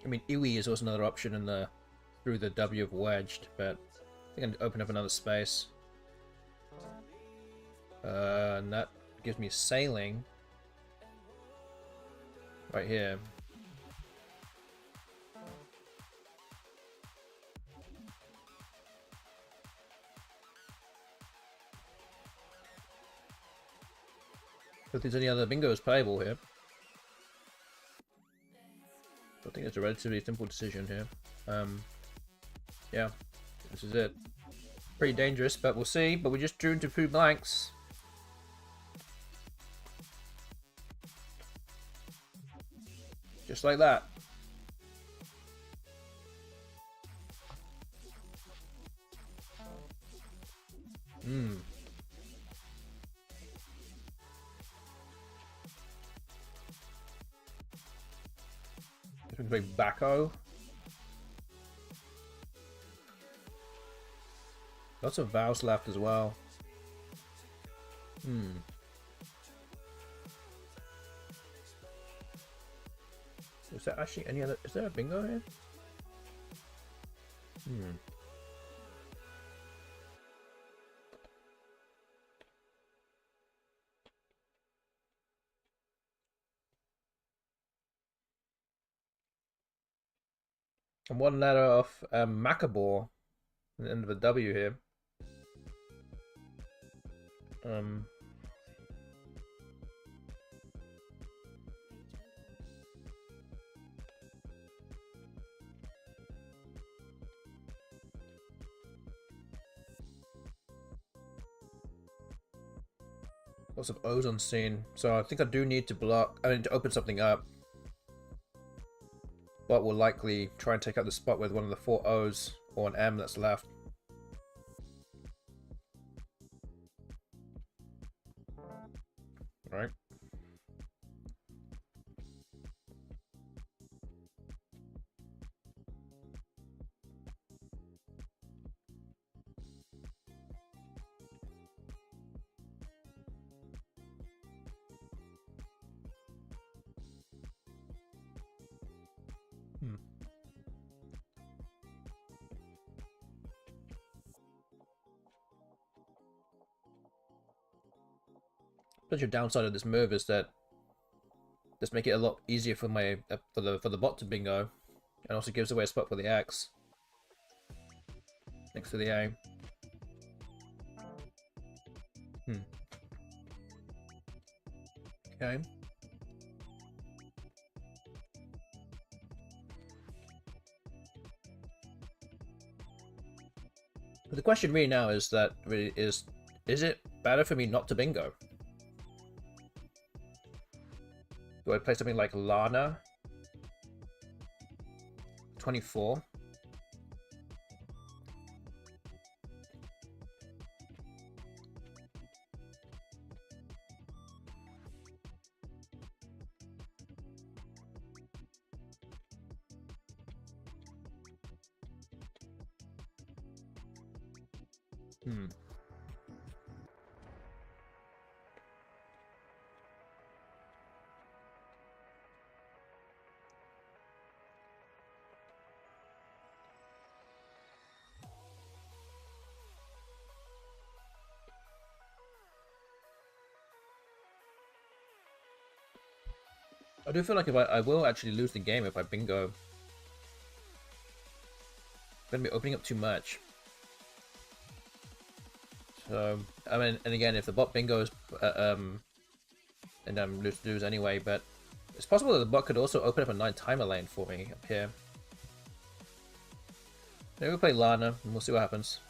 I mean, Iwi is also another option in the through the W of wedged, but I think I can open up another space. And that gives me sailing right here. If there's any other bingos playable here. I think it's a relatively simple decision here. Yeah, this is it. Pretty dangerous, but we'll see. But we just drew into 2 blanks. Just like that. Big Bacco. Lots of vowels left as well. Is there actually any other? Is there a bingo here? And one letter off Macabre, at the end of a W here. Lots of O's on scene, so I think I do need to block. I need to open something up. But we'll likely try and take out the spot with one of the 4 O's or an M that's left. Right. Such a downside of this move is that just make it a lot easier for my for the bot to bingo, and also gives away a spot for the X next to the A. Okay. But the question really now is that is it better for me not to bingo? Do I play something like Lana? 24. I do feel like if I will actually lose the game if I bingo. I'm going to be opening up too much. So, I mean, and again, if the bot bingos, and I'm lose anyway, but it's possible that the bot could also open up a 9 timer lane for me up here. Maybe we'll play Lana, and we'll see what happens.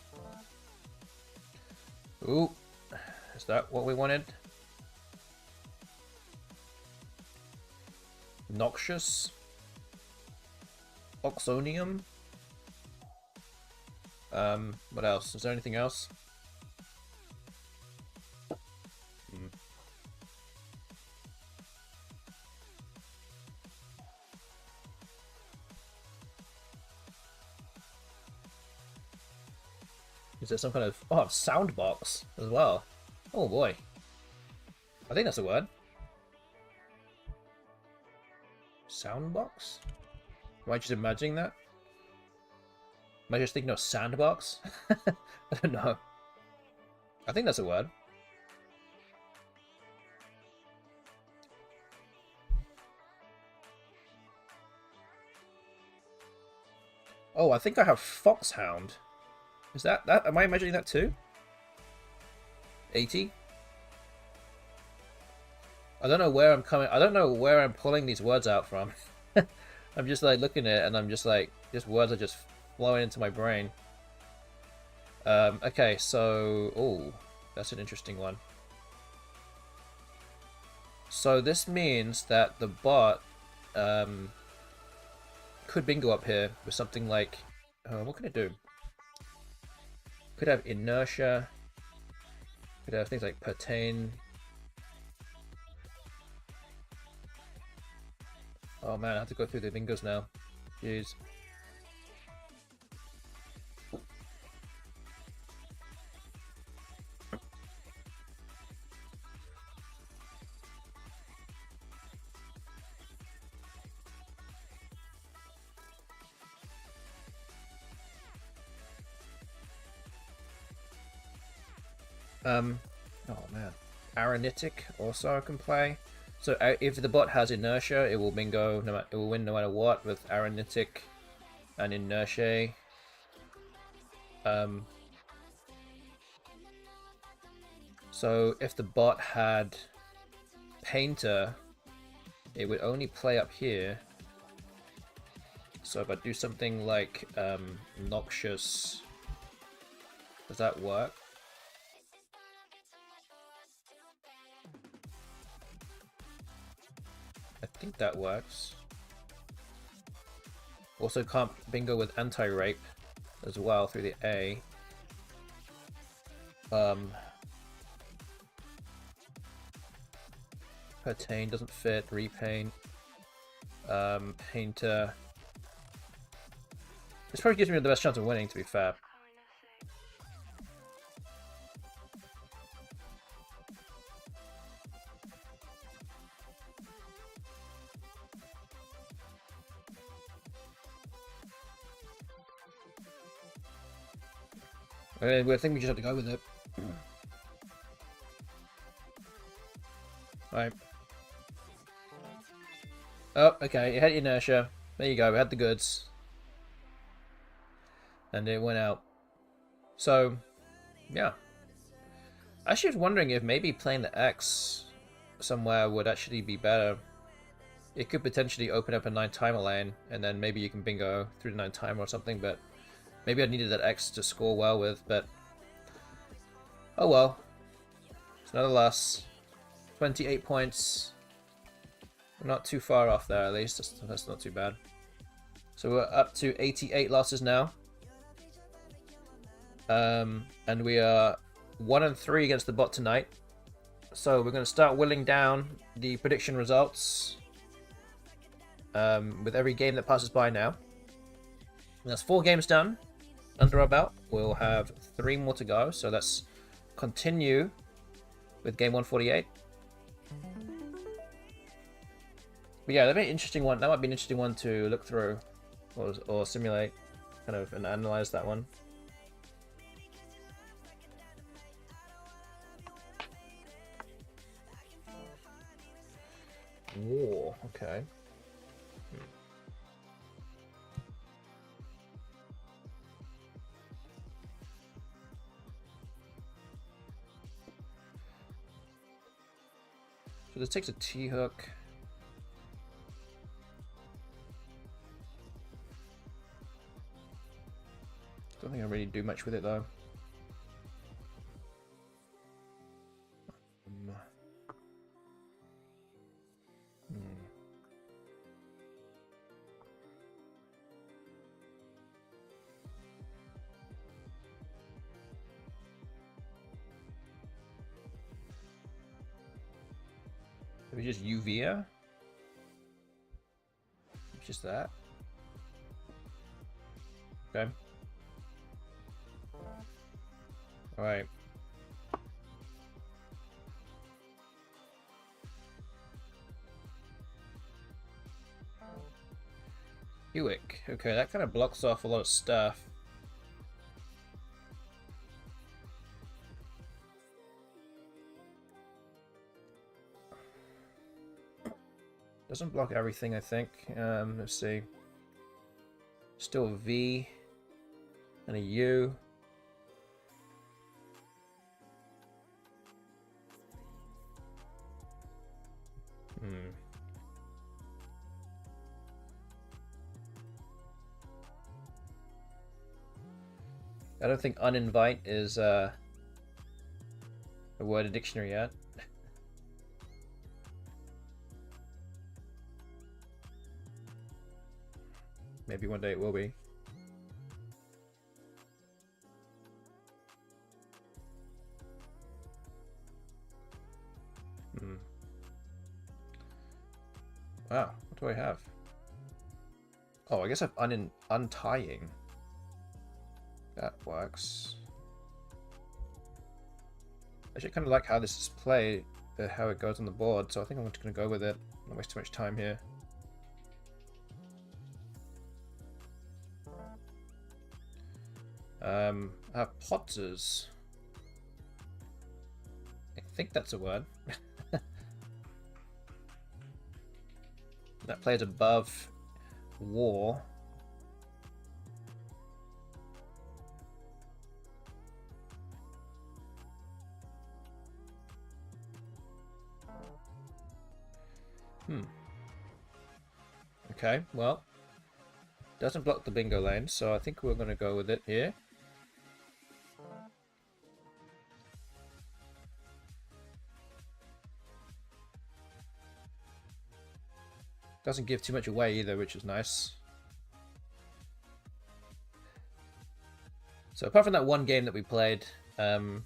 Ooh, is that what we wanted? Noxious, Oxonium. What else? Is there anything else? Is there some kind of soundbox as well? Oh boy, I think that's a word. Soundbox? Am I just imagining that? Am I just thinking of sandbox? I don't know. I think that's a word. Oh, I think I have Foxhound. Is that? Am I imagining that too? 80? I don't know where I'm coming. I don't know where I'm pulling these words out from. I'm just like looking at it, and I'm just like, just words are just flowing into my brain. Okay, so oh, that's an interesting one. So this means that the bot could bingo up here with something like, what can it do? Could have inertia. Could have things like pertain. Oh man, I have to go through the bingos now. Jeez. Oh man. Aranitic also I can play. So if the bot has inertia, it will bingo. It will win no matter what with Aranitic and inertia. So if the bot had Painter, it would only play up here. So if I do something like Noxious, does that work? I think that works. Also can't bingo with anti-rape as well through the A. Pertain doesn't fit, repaint. Painter. This probably gives me the best chance of winning, to be fair. I think we just have to go with it. Right. Oh, okay, it had inertia. There you go, we had the goods. And it went out. So, yeah. I actually was wondering if maybe playing the X somewhere would actually be better. It could potentially open up a 9-timer lane, and then maybe you can bingo through the 9-timer or something, but maybe I needed that X to score well with, but oh well. It's nonetheless 28 points. We're not too far off there, at least. That's not too bad. So we're up to 88 losses now. And we are 1-3 against the bot tonight. So we're going to start whittling down the prediction results with every game that passes by now. And that's 4 games done under our belt. We'll have 3 more to go. So let's continue with game 148. But yeah, that'd be an interesting one. That might be an interesting one to look through or simulate, kind of, and analyze that one. War, okay. So this takes a T-hook. Don't think I really do much with it though. Maybe just Uvia? Just that? Okay. Alright. Hewick. Okay, that kind of blocks off a lot of stuff. Doesn't block everything, I think. Let's see. Still a V and a U. I don't think uninvite is a word in dictionary yet. Maybe one day it will be. Wow, what do I have? Oh, I guess I'm untying. That works. Actually, I kind of like how this is played, how it goes on the board, so I think I'm just going to go with it. Not waste too much time here. I have potters. I think that's a word. That plays above war. Okay, well, doesn't block the bingo lane, so I think we're going to go with it here. Doesn't give too much away either, which is nice. So apart from that one game that we played, where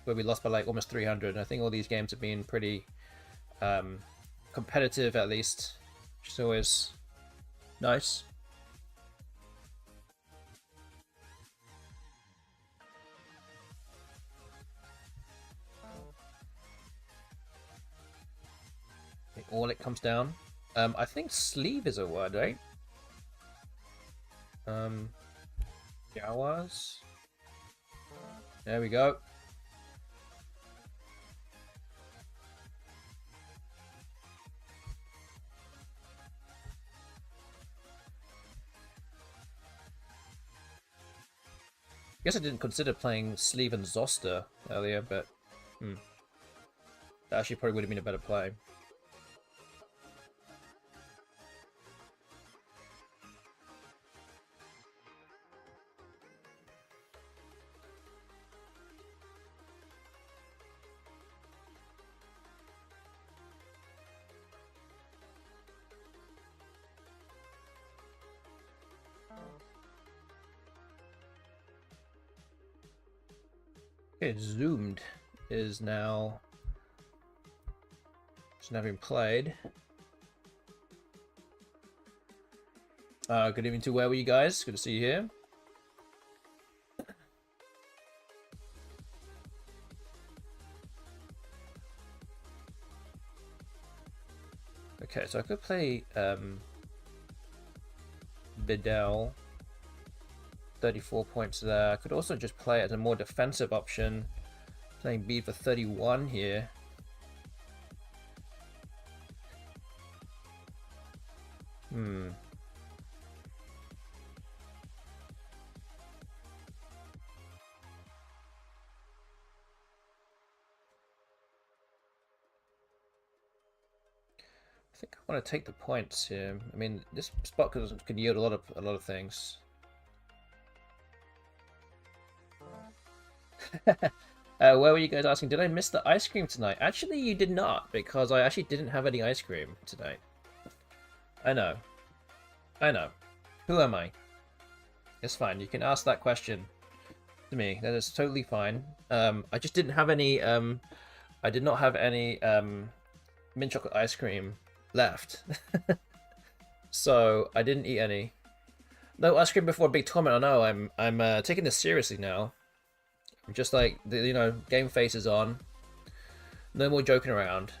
we lost by like almost 300, I think all these games have been pretty competitive, at least, which is always nice. All it comes down. I think sleeve is a word, right? Jawas. There we go. I guess I didn't consider playing Sleeve and Zoster earlier, but that actually probably would have been a better play. Okay, Zoomed is now being played. Good evening to where were you guys? Good to see you here. Okay, so I could play Vidal. 34 points there. I could also just play it as a more defensive option, playing B for 31 here. I think I want to take the points here. I mean, this spot can yield a lot of things. Where were you guys asking? Did I miss the ice cream tonight? Actually, you did not, because I actually didn't have any ice cream tonight. I know. Who am I? It's fine. You can ask that question to me. That is totally fine. I just didn't have any. I did not have any mint chocolate ice cream left, so I didn't eat any. No ice cream before a big tournament. I know. I'm taking this seriously now. Just like the game face is on. No more joking around.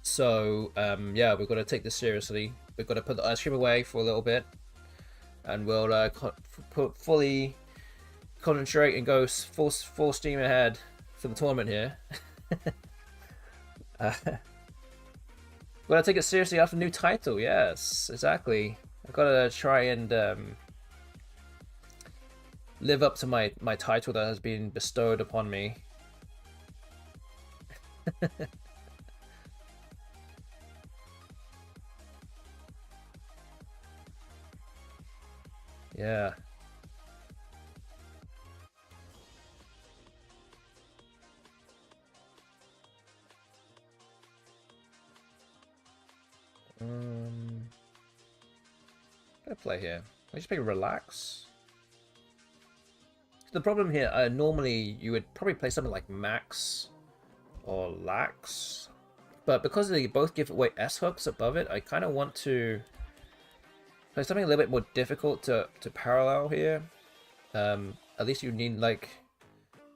So yeah, we've got to take this seriously. We've got to put the ice cream away for a little bit, and we'll fully concentrate and go full steam ahead for the tournament here. Gotta take it seriously after new title. Yes, exactly. I've got to try and live up to my title that has been bestowed upon me. Yeah. What do I play here? I just play relax. The problem here, normally you would probably play something like Max or Lax, but because they both give away S hooks above it, I kind of want to play something a little bit more difficult to parallel here. At least you need like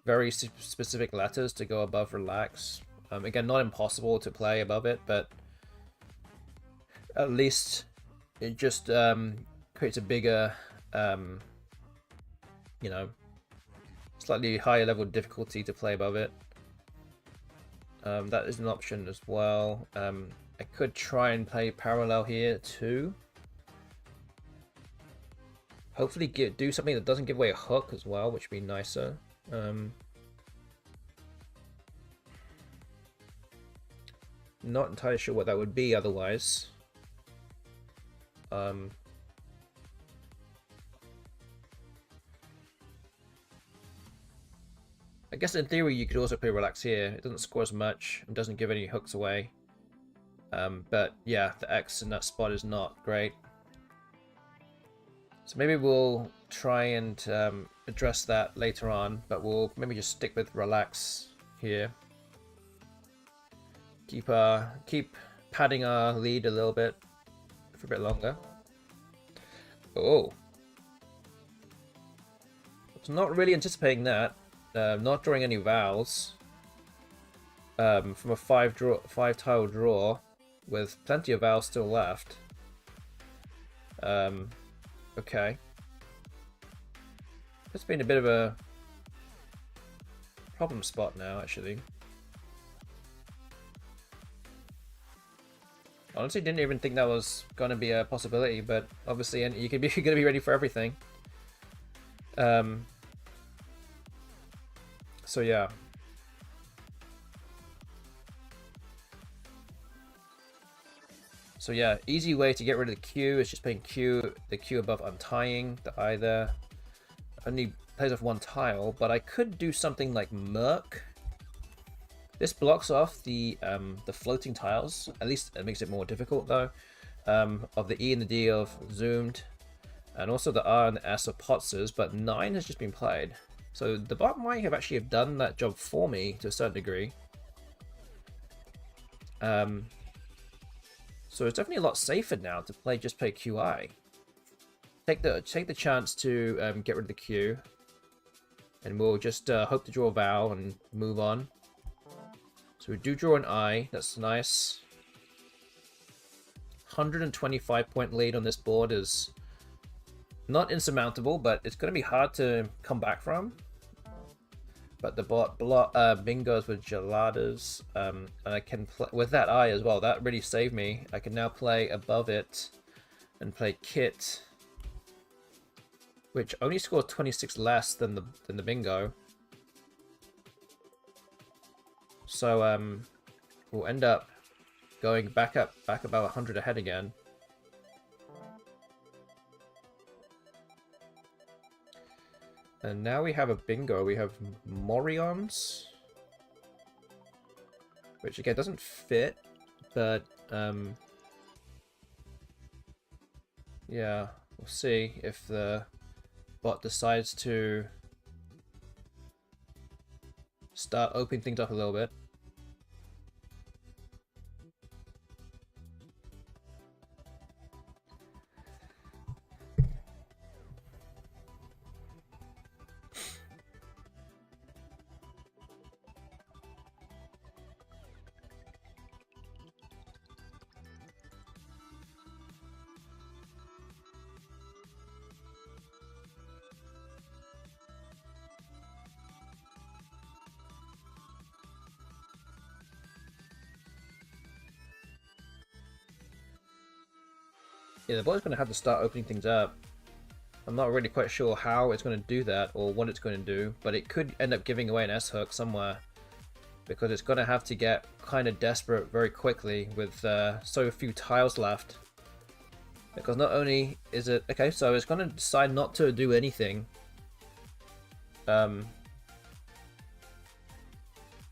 very specific letters to go above relax. Again, not impossible to play above it, but at least it just creates a bigger, you know, slightly higher level difficulty to play above it. That is an option as well. I could try and play parallel here too. Hopefully do something that doesn't give away a hook as well, which would be nicer. Not entirely sure what that would be otherwise. I guess in theory you could also play relax here. It doesn't score as much and doesn't give any hooks away. But yeah, the X in that spot is not great. So maybe we'll try and address that later on, but we'll maybe just stick with relax here. Keep padding our lead a little bit for a bit longer. Oh, I was not really anticipating that. Not drawing any vowels from a five tile draw with plenty of vowels still left. Okay, it's been a bit of a problem spot now, actually. Honestly, didn't even think that was going to be a possibility, but obviously you could be going to be ready for everything. So yeah. So yeah, easy way to get rid of the Q is just putting the Q above untying the I there. Only plays off one tile, but I could do something like Merc. This blocks off the floating tiles. At least it makes it more difficult though. Of the E and the D of zoomed, and also the R and the S of Potzers, but 9 has just been played. So the bot might have actually have done that job for me to a certain degree. So it's definitely a lot safer now to just play QI. Take the chance to get rid of the Q, and we'll just hope to draw a vowel and move on. So we do draw an I. That's nice. 125 point lead on this board is not insurmountable, but it's going to be hard to come back from. But the bot bingos with geladas, and I can play with that I as well. That really saved me. I can now play above it and play Kit, which only scores 26 less than the bingo. So we'll end up going back about 100 ahead again. And now we have a bingo. We have Morions, which again doesn't fit, but yeah, we'll see if the bot decides to start opening things up a little bit. Yeah, the bot's going to have to start opening things up. I'm not really quite sure how it's going to do that or what it's going to do, but it could end up giving away an S-hook somewhere, because it's going to have to get kind of desperate very quickly with so few tiles left. Because not only is it... Okay, so it's going to decide not to do anything.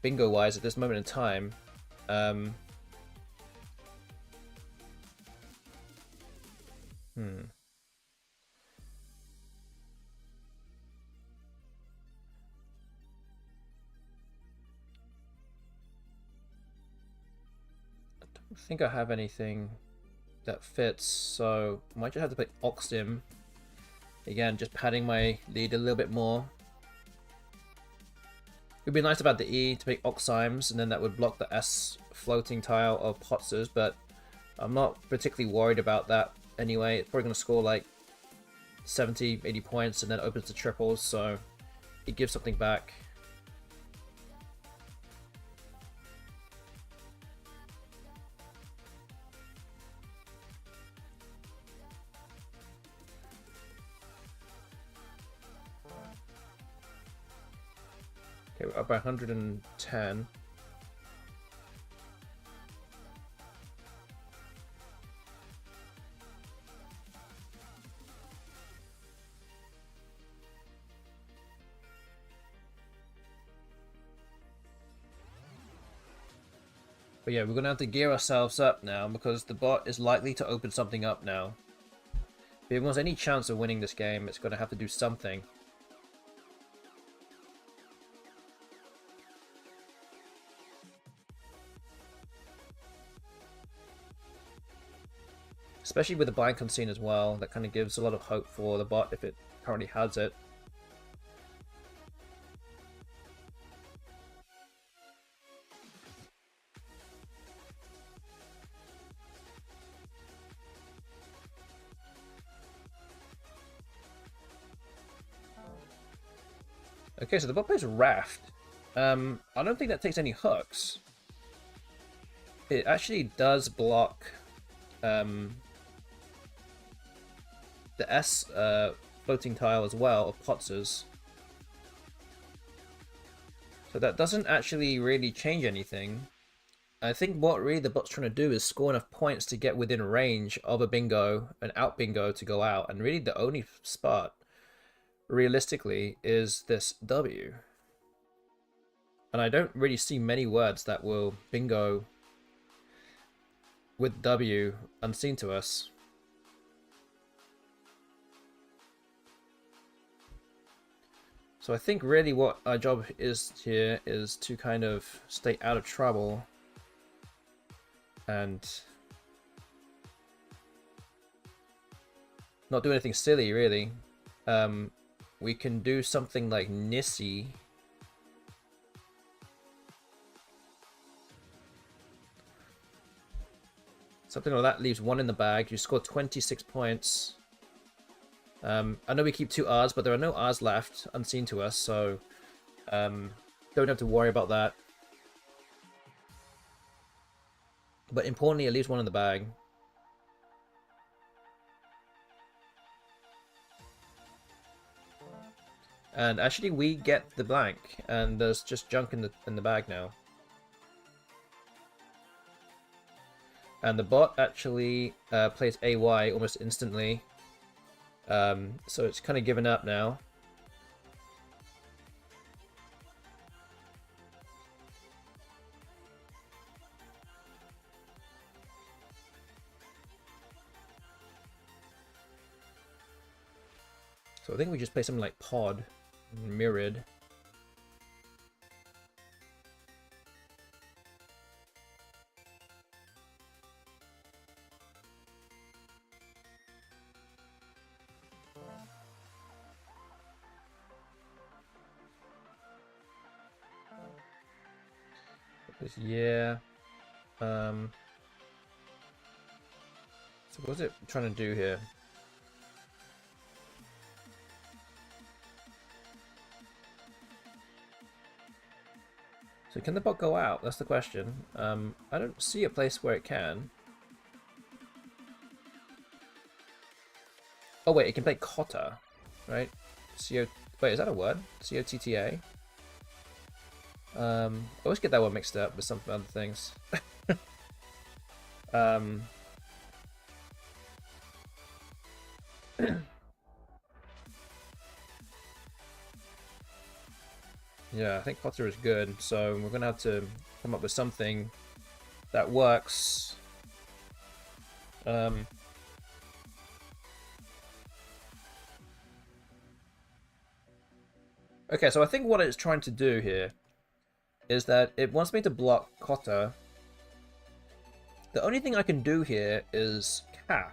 Bingo-wise at this moment in time. I don't think I have anything that fits, so I might just have to play Oxim. Again, just padding my lead a little bit more. It would be nice to add the E to make Oximes, and then that would block the S floating tile of Potzers, but I'm not particularly worried about that anyway. It's probably going to score like 70, 80 points, and then opens to triples, so it gives something back. Okay, we're up by 110. But yeah, we're going to have to gear ourselves up now because the bot is likely to open something up now. If it wants any chance of winning this game, it's going to have to do something. Especially with the blind concede as well, that kind of gives a lot of hope for the bot if it currently has it. Okay, so the bot plays Raft. I don't think that takes any hooks. It actually does block the S floating tile as well of Potzers. So that doesn't actually really change anything. I think what really the bot's trying to do is score enough points to get within range of a bingo, an out bingo to go out. And really the only spot, realistically, is this W. And I don't really see many words that will bingo with W unseen to us. So I think really what our job is here is to kind of stay out of trouble and not do anything silly, really. We can do something like Nissi. Something like that leaves one in the bag. You score 26 points. I know we keep 2 Rs, but there are no Rs left unseen to us, so don't have to worry about that. But importantly, it leaves one in the bag. And actually, we get the blank, and there's just junk in the bag now. And the bot actually plays AY almost instantly. So it's kind of given up now. So I think we just play something like Pod, Mirrored. Yeah. So what's it trying to do here? So can the bot go out? That's the question. I don't see a place where it can. Oh wait, it can play Cotta, right? Wait, is that a word? C-O-T-T-A? I always get that one mixed up with some other things. Yeah, I think Potter is good, so we're gonna have to come up with something that works. Okay, so I think what it's trying to do here is that it wants me to block Cotta. The only thing I can do here is half.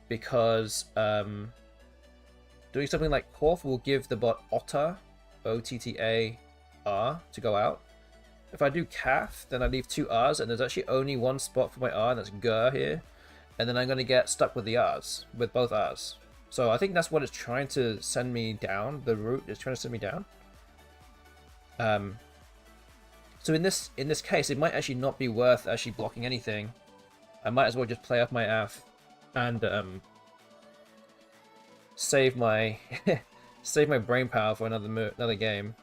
Because doing something like Korf will give the bot Otter, O-T-T-A-R, to go out. If I do Calf, then I leave 2 R's, and there's actually only one spot for my R, and that's Gur here. And then I'm going to get stuck with the R's, with both R's. So I think that's what it's trying to send me down. The route is trying to send me down. So in this case, it might actually not be worth actually blocking anything. I might as well just play off my AF and save my save my brain power for another game.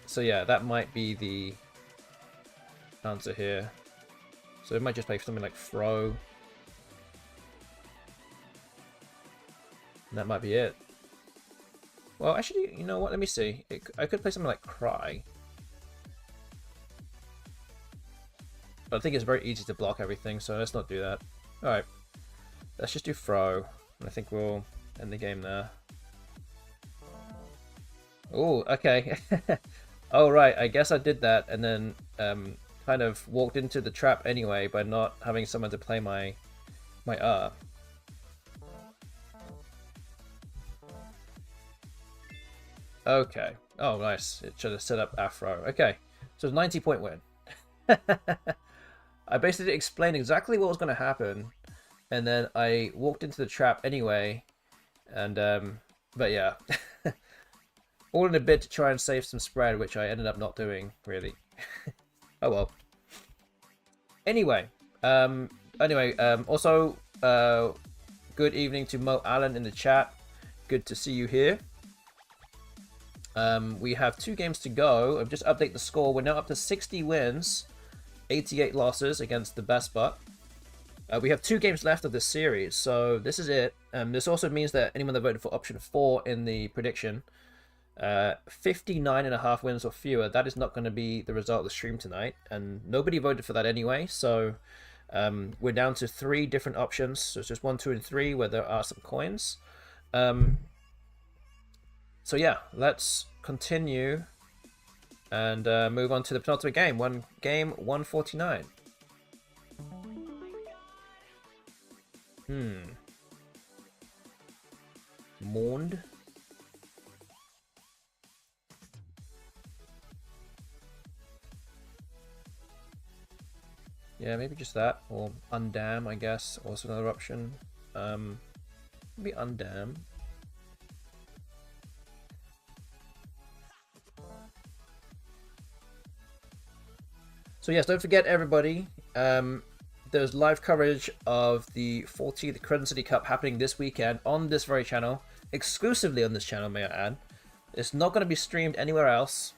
So yeah, that might be the answer here. So it might just play something like Throw. And that might be it. Well, actually, you know what? Let me see. I could play something like Cry. But I think it's very easy to block everything, so let's not do that. Alright. Let's just do Throw. And I think we'll end the game there. Oh, okay. Oh, right. I guess I did that and then kind of walked into the trap anyway by not having someone to play my R. Okay. Oh, nice. It should have set up Afro. Okay. So it's 90-point win. I basically explained exactly what was going to happen, and then I walked into the trap anyway, and but yeah. All in a bid to try and save some spread, which I ended up not doing, really. Oh well. Anyway, also, good evening to Mo Allen in the chat. Good to see you here. We have 2 games to go. I've just updated the score. We're now up to 60 wins, 88 losses against the BESTBOT. We have 2 games left of this series, so this is it. This also means that anyone that voted for option 4 in the prediction, 59.5 wins or fewer, that is not going to be the result of the stream tonight, and nobody voted for that anyway, so we're down to 3 different options. So it's just 1, 2, and 3 where there are some coins. So yeah, let's continue and move on to the penultimate game. Game 149. Mourned. Yeah, maybe just that, or Undam, I guess, also another option. Maybe Undam. So yes, don't forget everybody, there's live coverage of the 40th Crescent City Cup happening this weekend on this very channel, exclusively on this channel, may I add. It's not going to be streamed anywhere else.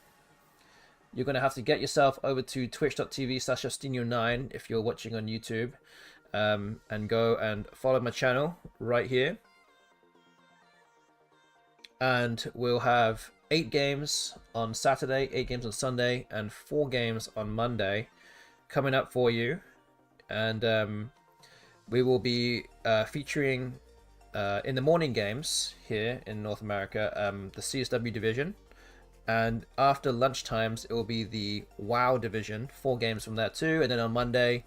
You're going to have to get yourself over to twitch.tv/Justinio9 if you're watching on YouTube, and go and follow my channel right here. And we'll have 8 games on Saturday, 8 games on Sunday, and 4 games on Monday coming up for you. And we will be featuring in the morning games here in North America the CSW division. And after lunch times, it will be the WoW division, 4 games from there too. And then on Monday,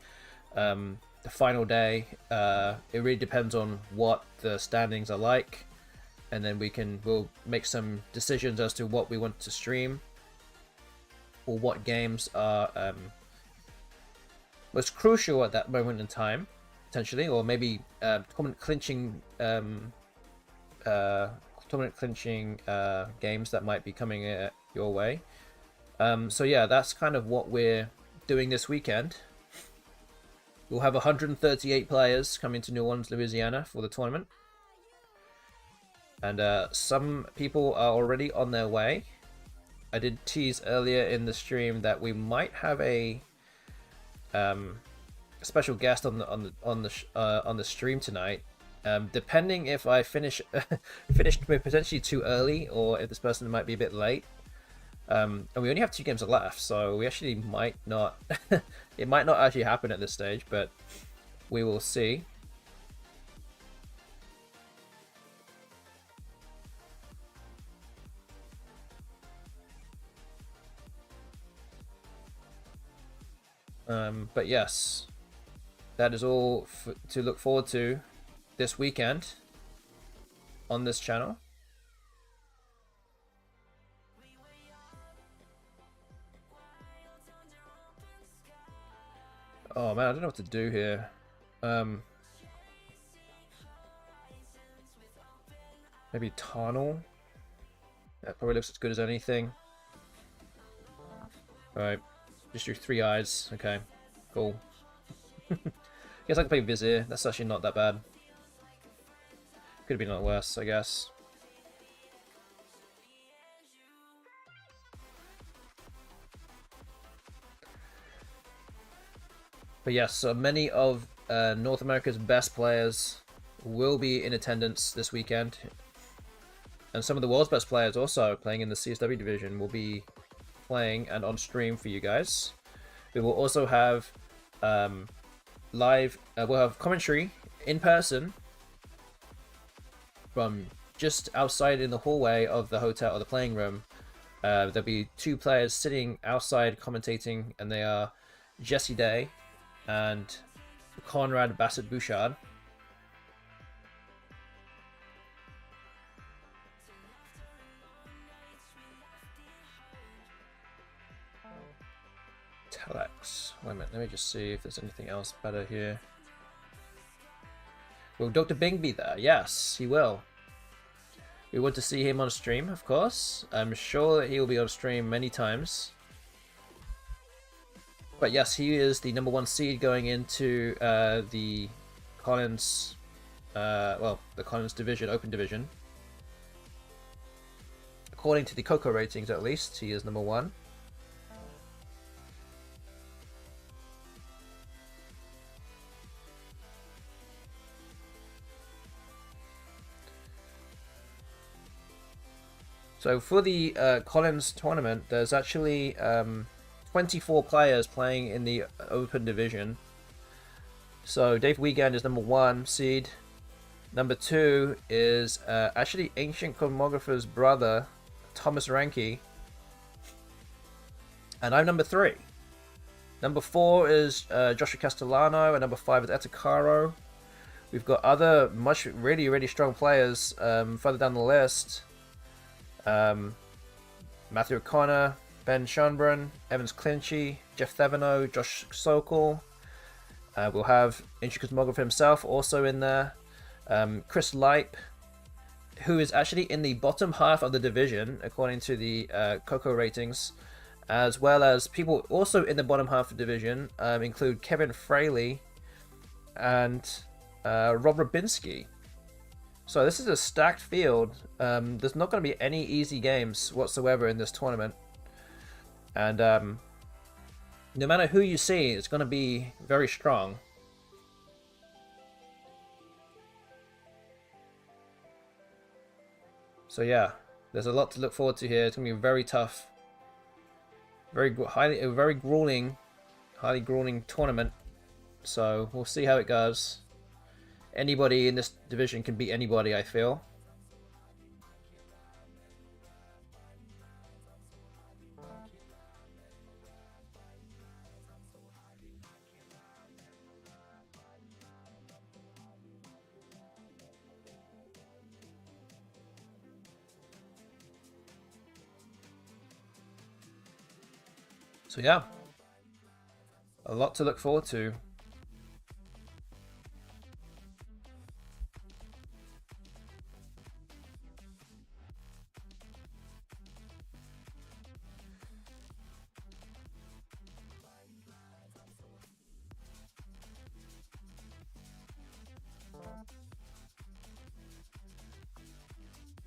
the final day, it really depends on what the standings are like. And then we'll make some decisions as to what we want to stream, or what games are most crucial at that moment in time, potentially, or maybe tournament clinching games that might be coming your way. So yeah, that's kind of what we're doing this weekend. We'll have 138 players coming to New Orleans, Louisiana for the tournament. And some people are already on their way. I did tease earlier in the stream that we might have a special guest on the stream tonight. Depending if I finished potentially too early, or if this person might be a bit late. And we only have 2 games left, so we actually might not. It might not actually happen at this stage, but we will see. But yes, that is all to look forward to this weekend on this channel. Oh man, I don't know what to do here. Maybe Tarnal. That probably looks as good as anything. Alright, just do 3 eyes. Okay, cool. Guess I can play Vizier. That's actually not that bad. Could have been a lot worse, I guess. But yes, so many of North America's best players will be in attendance this weekend. And some of the world's best players also playing in the CSW division will be playing and on stream for you guys. We will also have we'll have commentary in person from just outside in the hallway of the hotel or the playing room. There'll be 2 players sitting outside commentating, and they are Jesse Day and Conrad Bassett-Bouchard. Telex. Wait a minute, let me just see if there's anything else better here. Will Dr. Bing be there? Yes, he will. We want to see him on stream, of course. I'm sure that he will be on stream many times. But yes, he is the #1 seed going into the Collins, the Collins division, Open division. According to the Coco ratings, at least, he is #1. So for the Collins tournament, there's actually 24 players playing in the Open division. So Dave Wiegand is #1 seed. #2 is actually Ancient Cosmographer's brother, Thomas Ranke. And I'm #3. #4 is Joshua Castellano, and #5 is Etakaro. We've got other really strong players further down the list. Matthew O'Connor, Ben Schonbrun, Evans Clinchy, Jeff Theveno, Josh Sokol. We'll have Ancient Cosmographer himself also in there. Chris Leip, who is actually in the bottom half of the division according to the Coco ratings, as well as people also in the bottom half of the division include Kevin Fraley and Rob Rabinski. So this is a stacked field. There's not going to be any easy games whatsoever in this tournament. And no matter who you see, it's going to be very strong. So yeah, there's a lot to look forward to here. It's going to be very tough. Very grueling, highly grueling tournament. So we'll see how it goes. Anybody in this division can beat anybody, I feel. So yeah, a lot to look forward to.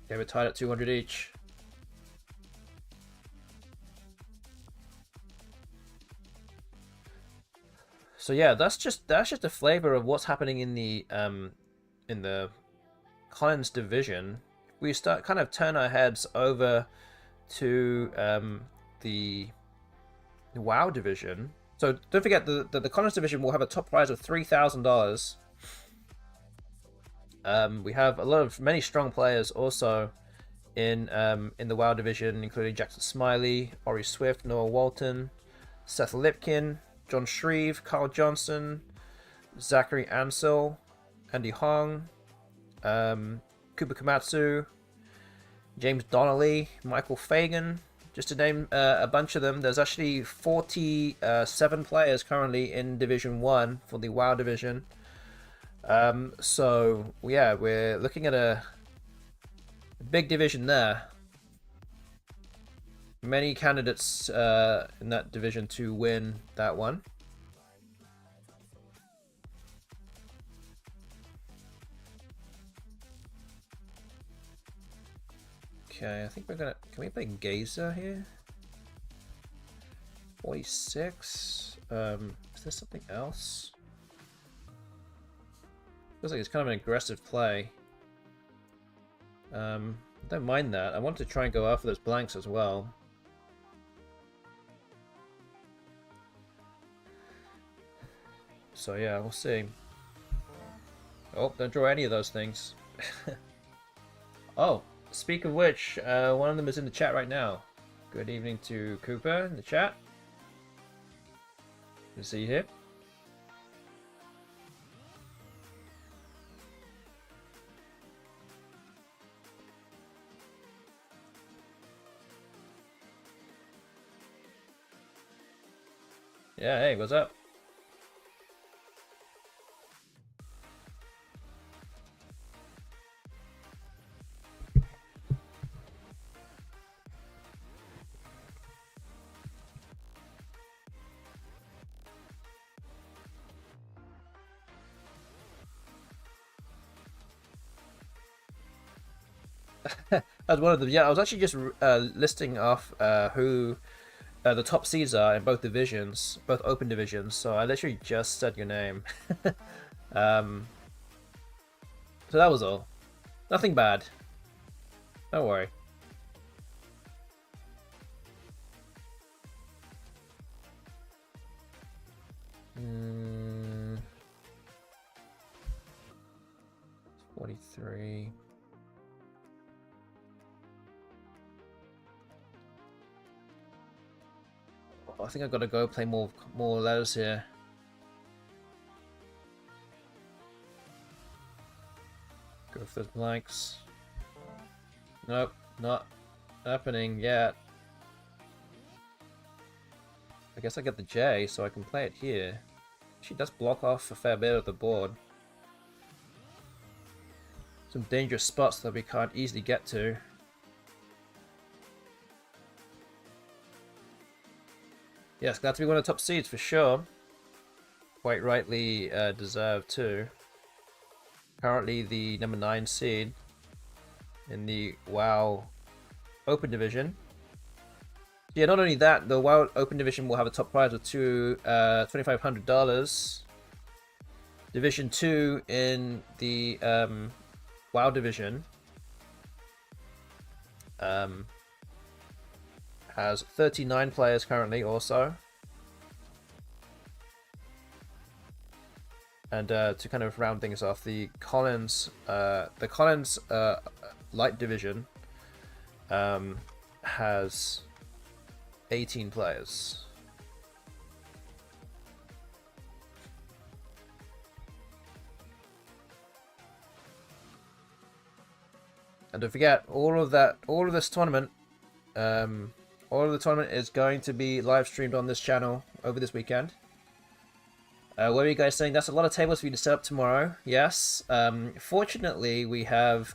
Okay, we're tied at 200 each. So yeah, that's just a flavor of what's happening in the Collins division. We kind of turn our heads over to the WoW division. So don't forget the Collins division will have a top prize of $3,000. We have many strong players also in the WoW division, including Jackson Smiley, Ori Swift, Noah Walton, Seth Lipkin, John Shreve, Carl Johnson, Zachary Ansel, Andy Hong, Kuba Komatsu, James Donnelly, Michael Fagan, just to name a bunch of them. There's actually 47 players currently in Division 1 for the WoW division. So, yeah, we're looking at a big division there. Many candidates in that division to win that one. Okay, I think we're gonna... Can we play Gazer here? 46. Is there something else? Feels like it's kind of an aggressive play. Don't mind that. I want to try and go after those blanks as well. So yeah, we'll see. Oh, don't draw any of those things. Oh, speak of which, one of them is in the chat right now. Good evening to Cooper in the chat. Good to see you here. Yeah, hey, what's up? That's one of them. Yeah, I was actually just listing off who the top seeds are in both divisions, both open divisions. So I literally just said your name. So that was all. Nothing bad. Don't worry. Mm, 43. I think I've got to go play more letters here. Go for those blanks. Nope, not happening yet. I guess I get the J, so I can play it here. She does block off a fair bit of the board. Some dangerous spots that we can't easily get to. Yes, glad to be one of the top seeds for sure. Quite rightly deserved too. Currently the number 9 seed in the WoW Open Division. Yeah, not only that, the WoW Open Division will have a top prize of $2,500. Division 2 in the WoW Division has 39 players currently also. And to kind of round things off, the Collins Light Division has 18 players. And don't forget, all of this tournament, all of the tournament is going to be live streamed on this channel over this weekend. What are you guys saying? That's a lot of tables for you to set up tomorrow. Yes. Fortunately, we have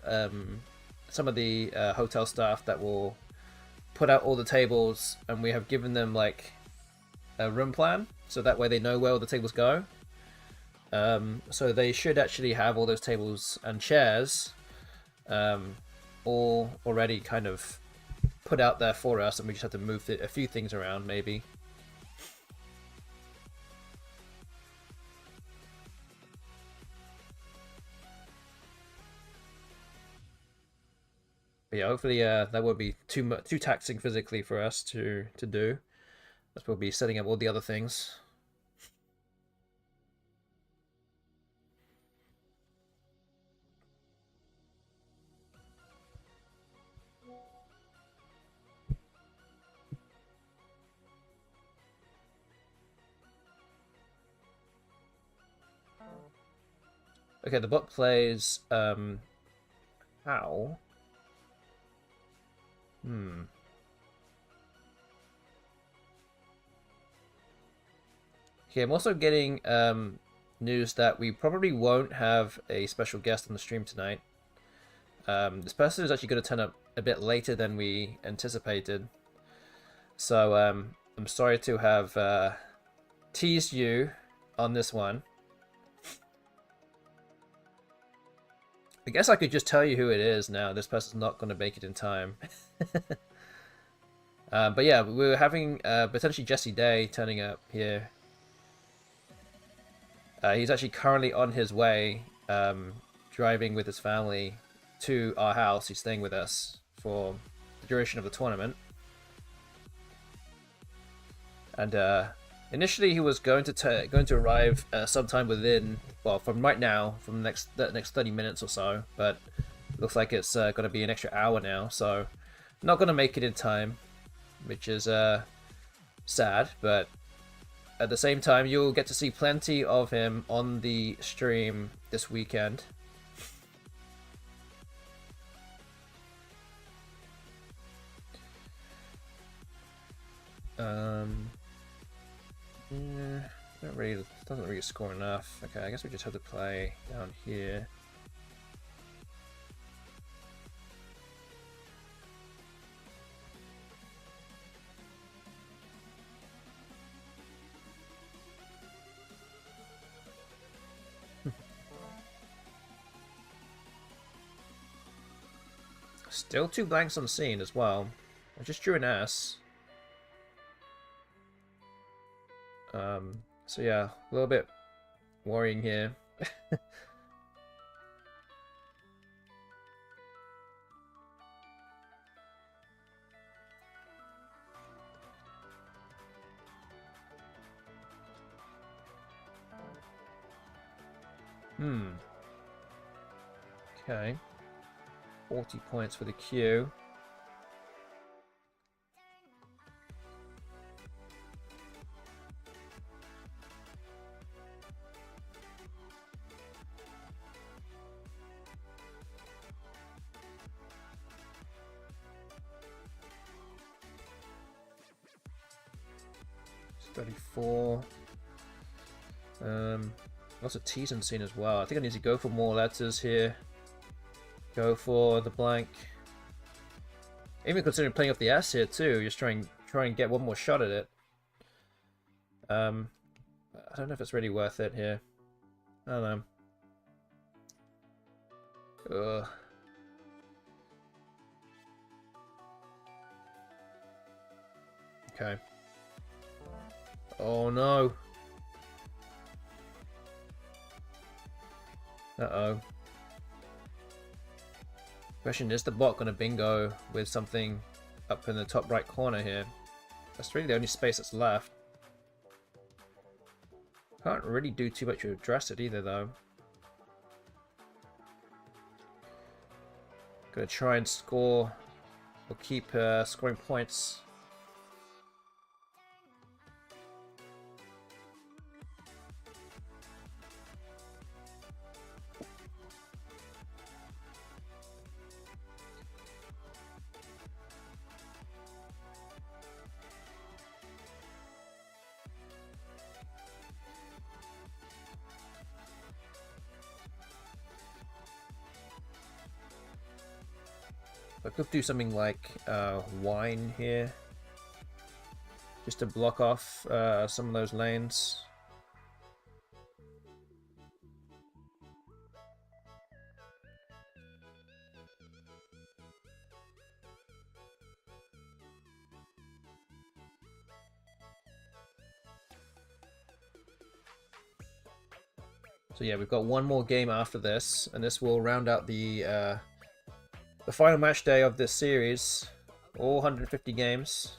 some of the hotel staff that will put out all the tables, and we have given them like a room plan, so that way they know where all the tables go. So they should actually have all those tables and chairs all already kind of put out there for us, and we just have to move a few things around maybe. But yeah, hopefully that won't be too taxing physically for us to do. As we'll be setting up all the other things. Okay, the bot plays how? Okay, I'm also getting news that we probably won't have a special guest on the stream tonight. This person is actually going to turn up a bit later than we anticipated. So I'm sorry to have teased you on this one. I guess I could just tell you who it is now. This person's not going to make it in time. But yeah, we were having potentially Jesse Day turning up here. He's actually currently on his way, driving with his family to our house. He's staying with us for the duration of the tournament. And initially he was going to arrive sometime within, well, from right now, from the next 30 minutes or so. But looks like it's going to be an extra hour now, so not going to make it in time, which is sad. But at the same time, you'll get to see plenty of him on the stream this weekend. Yeah, doesn't really score enough. Okay, I guess we just have to play down here. Still 2 blanks on scene as well. I just drew an S. So yeah, a little bit worrying here. Okay. 40 points for the Q. It's 34. Lots of T's and C's as well. I think I need to go for more letters here. Go for the blank. Even considering playing off the S here too, just try and get one more shot at it. I don't know if it's really worth it here. I don't know. Ugh. Okay. Oh no. Uh-oh. Question, is the bot going to bingo with something up in the top right corner here? That's really the only space that's left. Can't really do too much to address it either, though. Gonna try and score, or keep scoring points. I could do something like wine here, just to block off some of those lanes. So yeah, we've got one more game after this, and this will round out the final match day of this series. All 150 games.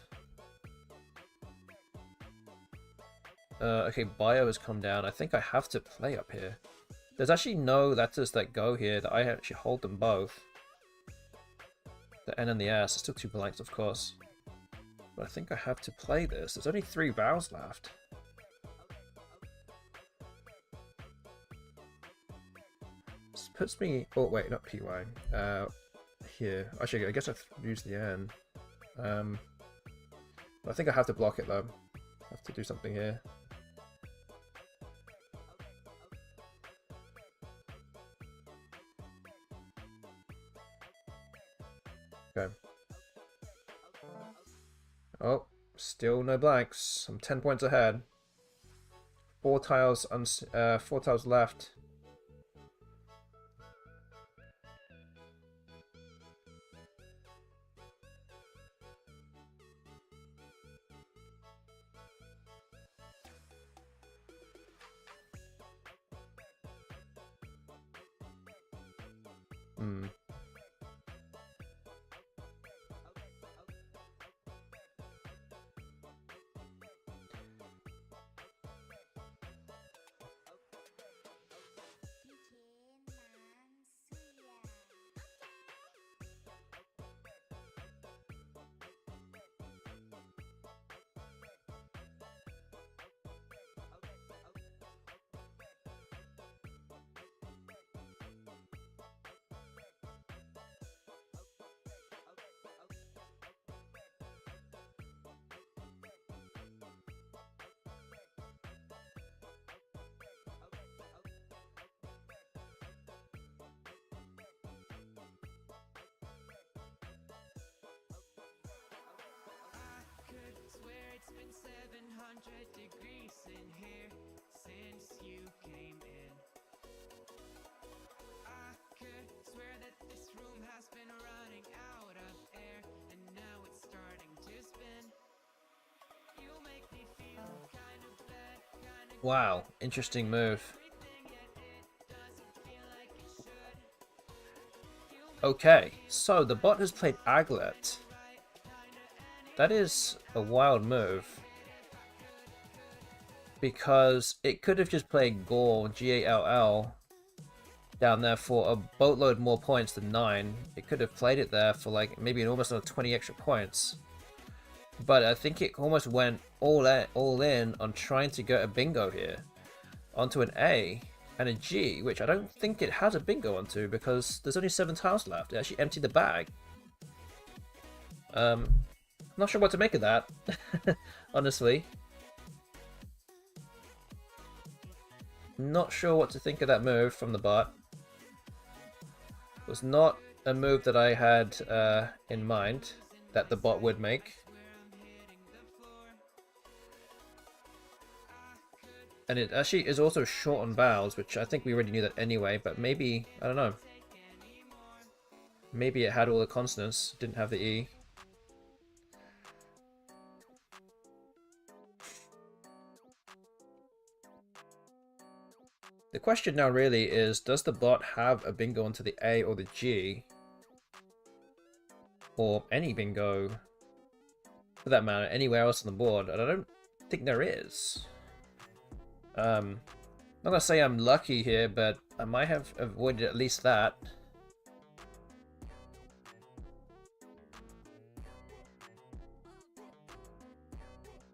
Okay, bio has come down. I think I have to play up here. There's actually no letters that go here that I actually hold them both. The N and the S. There's still 2 blanks, of course. But I think I have to play this. There's only 3 vowels left. This puts me... Oh, wait, not PY. Here. Actually, I guess I've used the N. I think I have to block it, though. I have to do something here. Okay. Oh, still no blanks. I'm 10 points ahead. 4 tiles left. Degrees in here since you came in. I could swear that this room has been running out of air, and now it's starting to spin. You make me feel kind of bad, kind of... Wow, interesting move. Okay, so the bot has played Aglet. That is a wild move. Because it could have just played Gall, Gall, down there for a boatload more points than 9. It could have played it there for like maybe almost another 20 extra points. But I think it almost went all in on trying to get a bingo here. Onto an A and a G, which I don't think it has a bingo onto because there's only 7 tiles left. It actually emptied the bag. Not sure what to make of that, honestly. Not sure what to think of that move from the bot. It was not a move that I had in mind that the bot would make. And it actually is also short on vowels, which I think we already knew that anyway, but maybe, I don't know. Maybe it had all the consonants, didn't have the E. The question now really is, does the bot have a bingo onto the A or the G? Or any bingo, for that matter, anywhere else on the board? And I don't think there is. I'm not gonna say I'm lucky here, but I might have avoided at least that.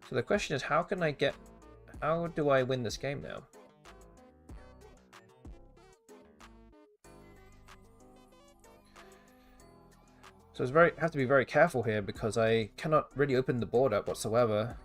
So the question is, how do I win this game now? So I have to be very careful here because I cannot really open the board up whatsoever.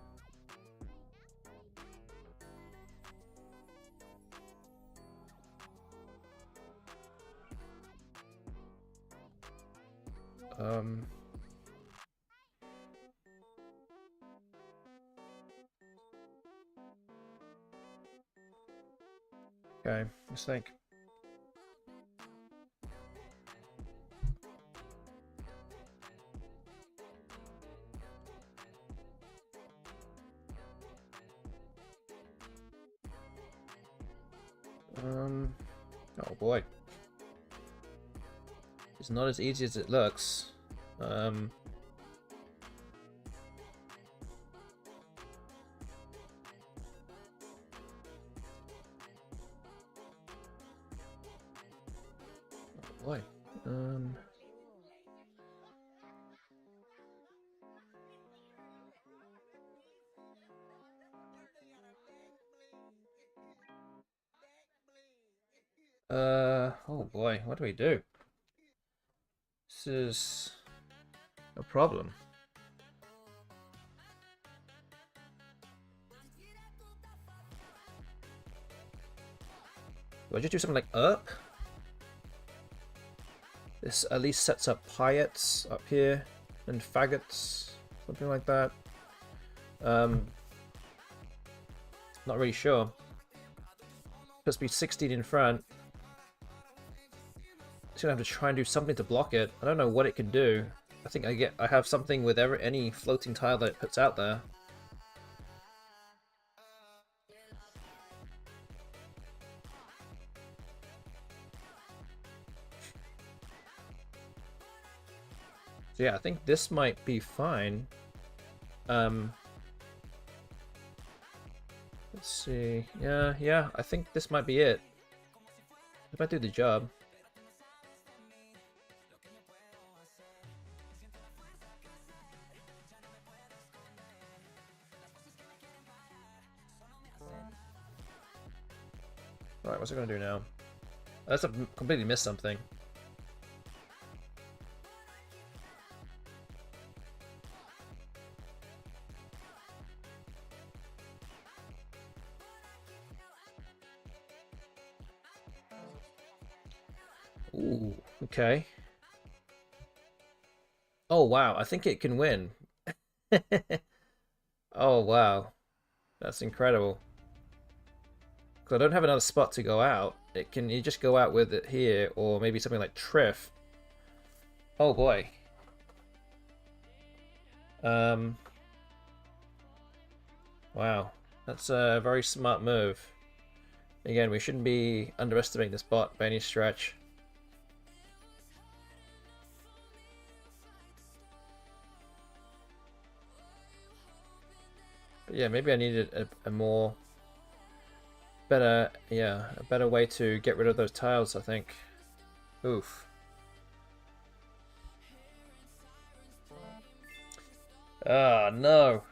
Okay, let's think. Oh boy. It's not as easy as it looks. Oh boy. Oh boy, what do we do? This is a problem. Do I just do something like up? This at least sets up pyattes up here and faggots, something like that. Not really sure. Supposed to be 16 in front. It's gonna have to try and do something to block it. I don't know what it can do. I think I have something with any floating tile that it puts out there. So yeah, I think this might be fine. Let's see. Yeah, I think this might be it. It might do the job. Alright, what's it gonna do now? Unless I've completely missed something. Ooh, okay. Oh wow, I think it can win. Oh wow, that's incredible. Because I don't have another spot to go out. You just go out with it here, or maybe something like Triff. Oh boy. Wow, that's a very smart move. Again, we shouldn't be underestimating this bot by any stretch. But yeah, maybe I needed a more better, yeah, a better way to get rid of those tiles, I think. Oof. Ah, no.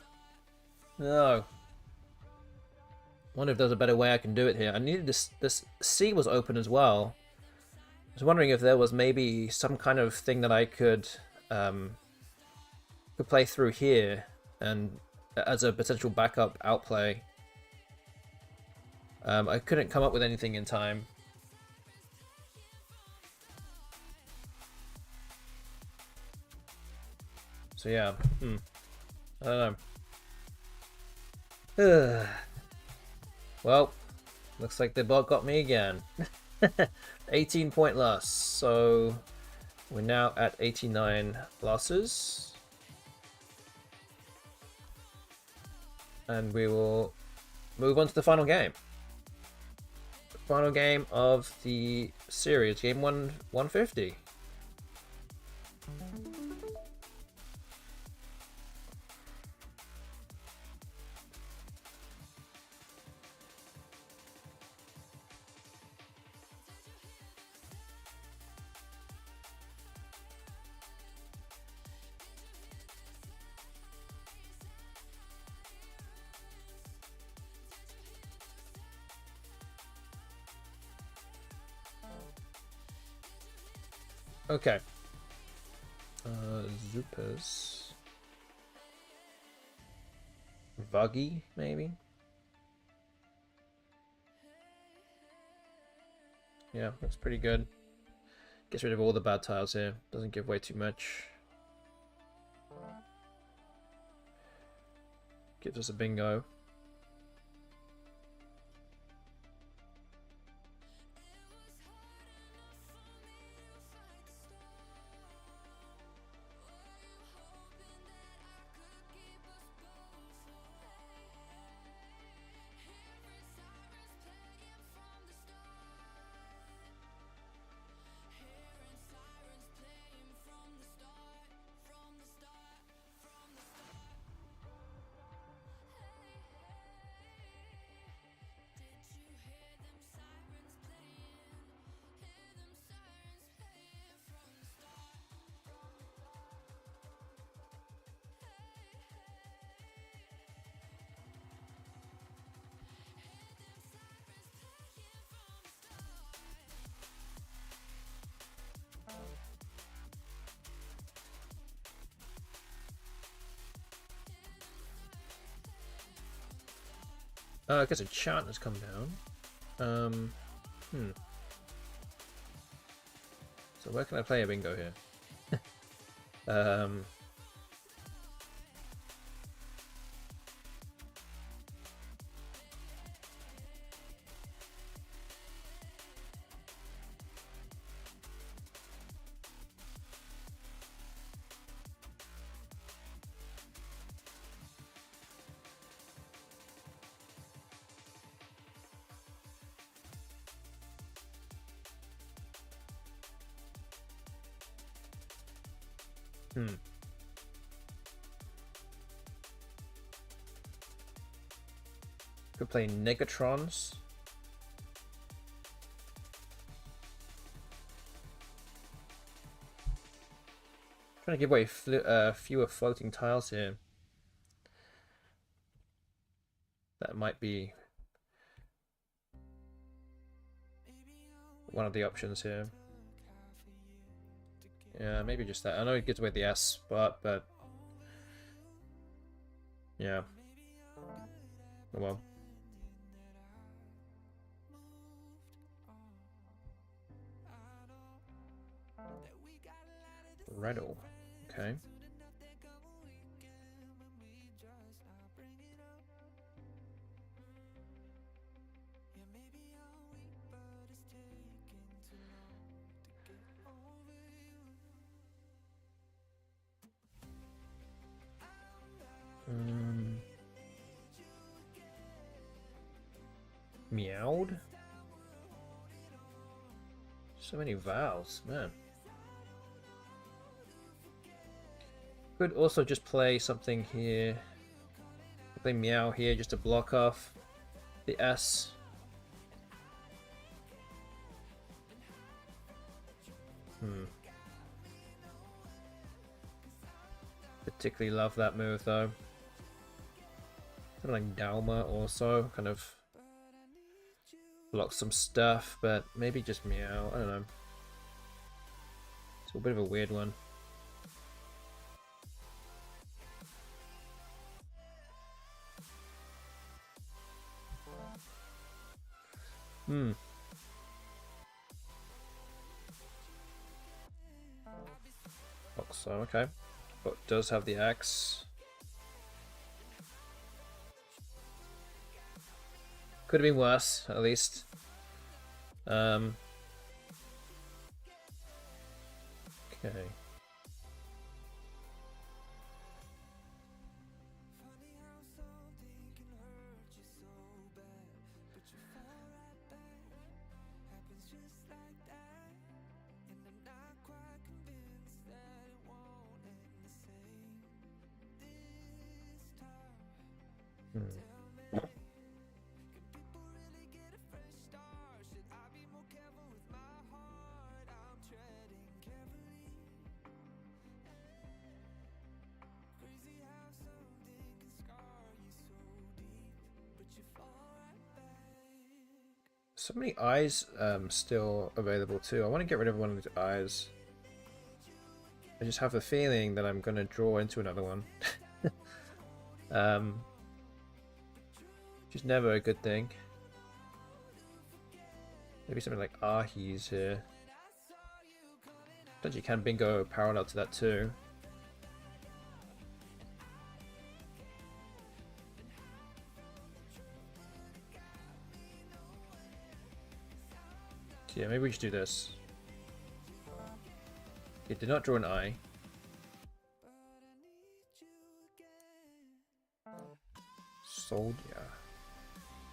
No. Wonder if there's a better way I can do it here. I needed this C was open as well. I was wondering if there was maybe some kind of thing that I could play through here and as a potential backup outplay. I couldn't come up with anything in time. So yeah, I don't know. Well, looks like the bot got me again. 18-point loss, so we're now at 89 losses. And we will move on to the final game. The final game of the series, game 150. Okay. Zupas. Vuggy, maybe? Yeah, that's pretty good. Gets rid of all the bad tiles here. Doesn't give away too much. Gives us a bingo. I guess a chant has come down. So where can I play a bingo here? um, Could play Negatrons. Trying to give away fewer floating tiles here. That might be one of the options here. Yeah, maybe just that. I know it gives away the S spot, but yeah. Oh well. Riddle. Okay. Meowed? So many vowels, man. Could also just play something here. Play meow here just to block off the S. Particularly love that move though. Something like Dalma also kind of blocks some stuff, but maybe just meow. I don't know. It's a bit of a weird one. So okay, but does have the axe. Could have been worse, at least. Okay. So many eyes still available too. I want to get rid of one of the eyes. I just have the feeling that I'm going to draw into another one. Which is never a good thing. Maybe something like Ahi's here. Potentially can bingo parallel to that too. So yeah, maybe we should do this. It did not draw an eye. Soldier.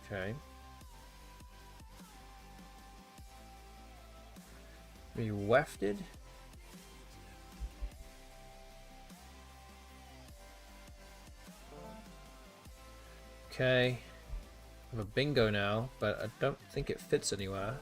Okay. Be wafted. Okay. I have a bingo now, but I don't think it fits anywhere.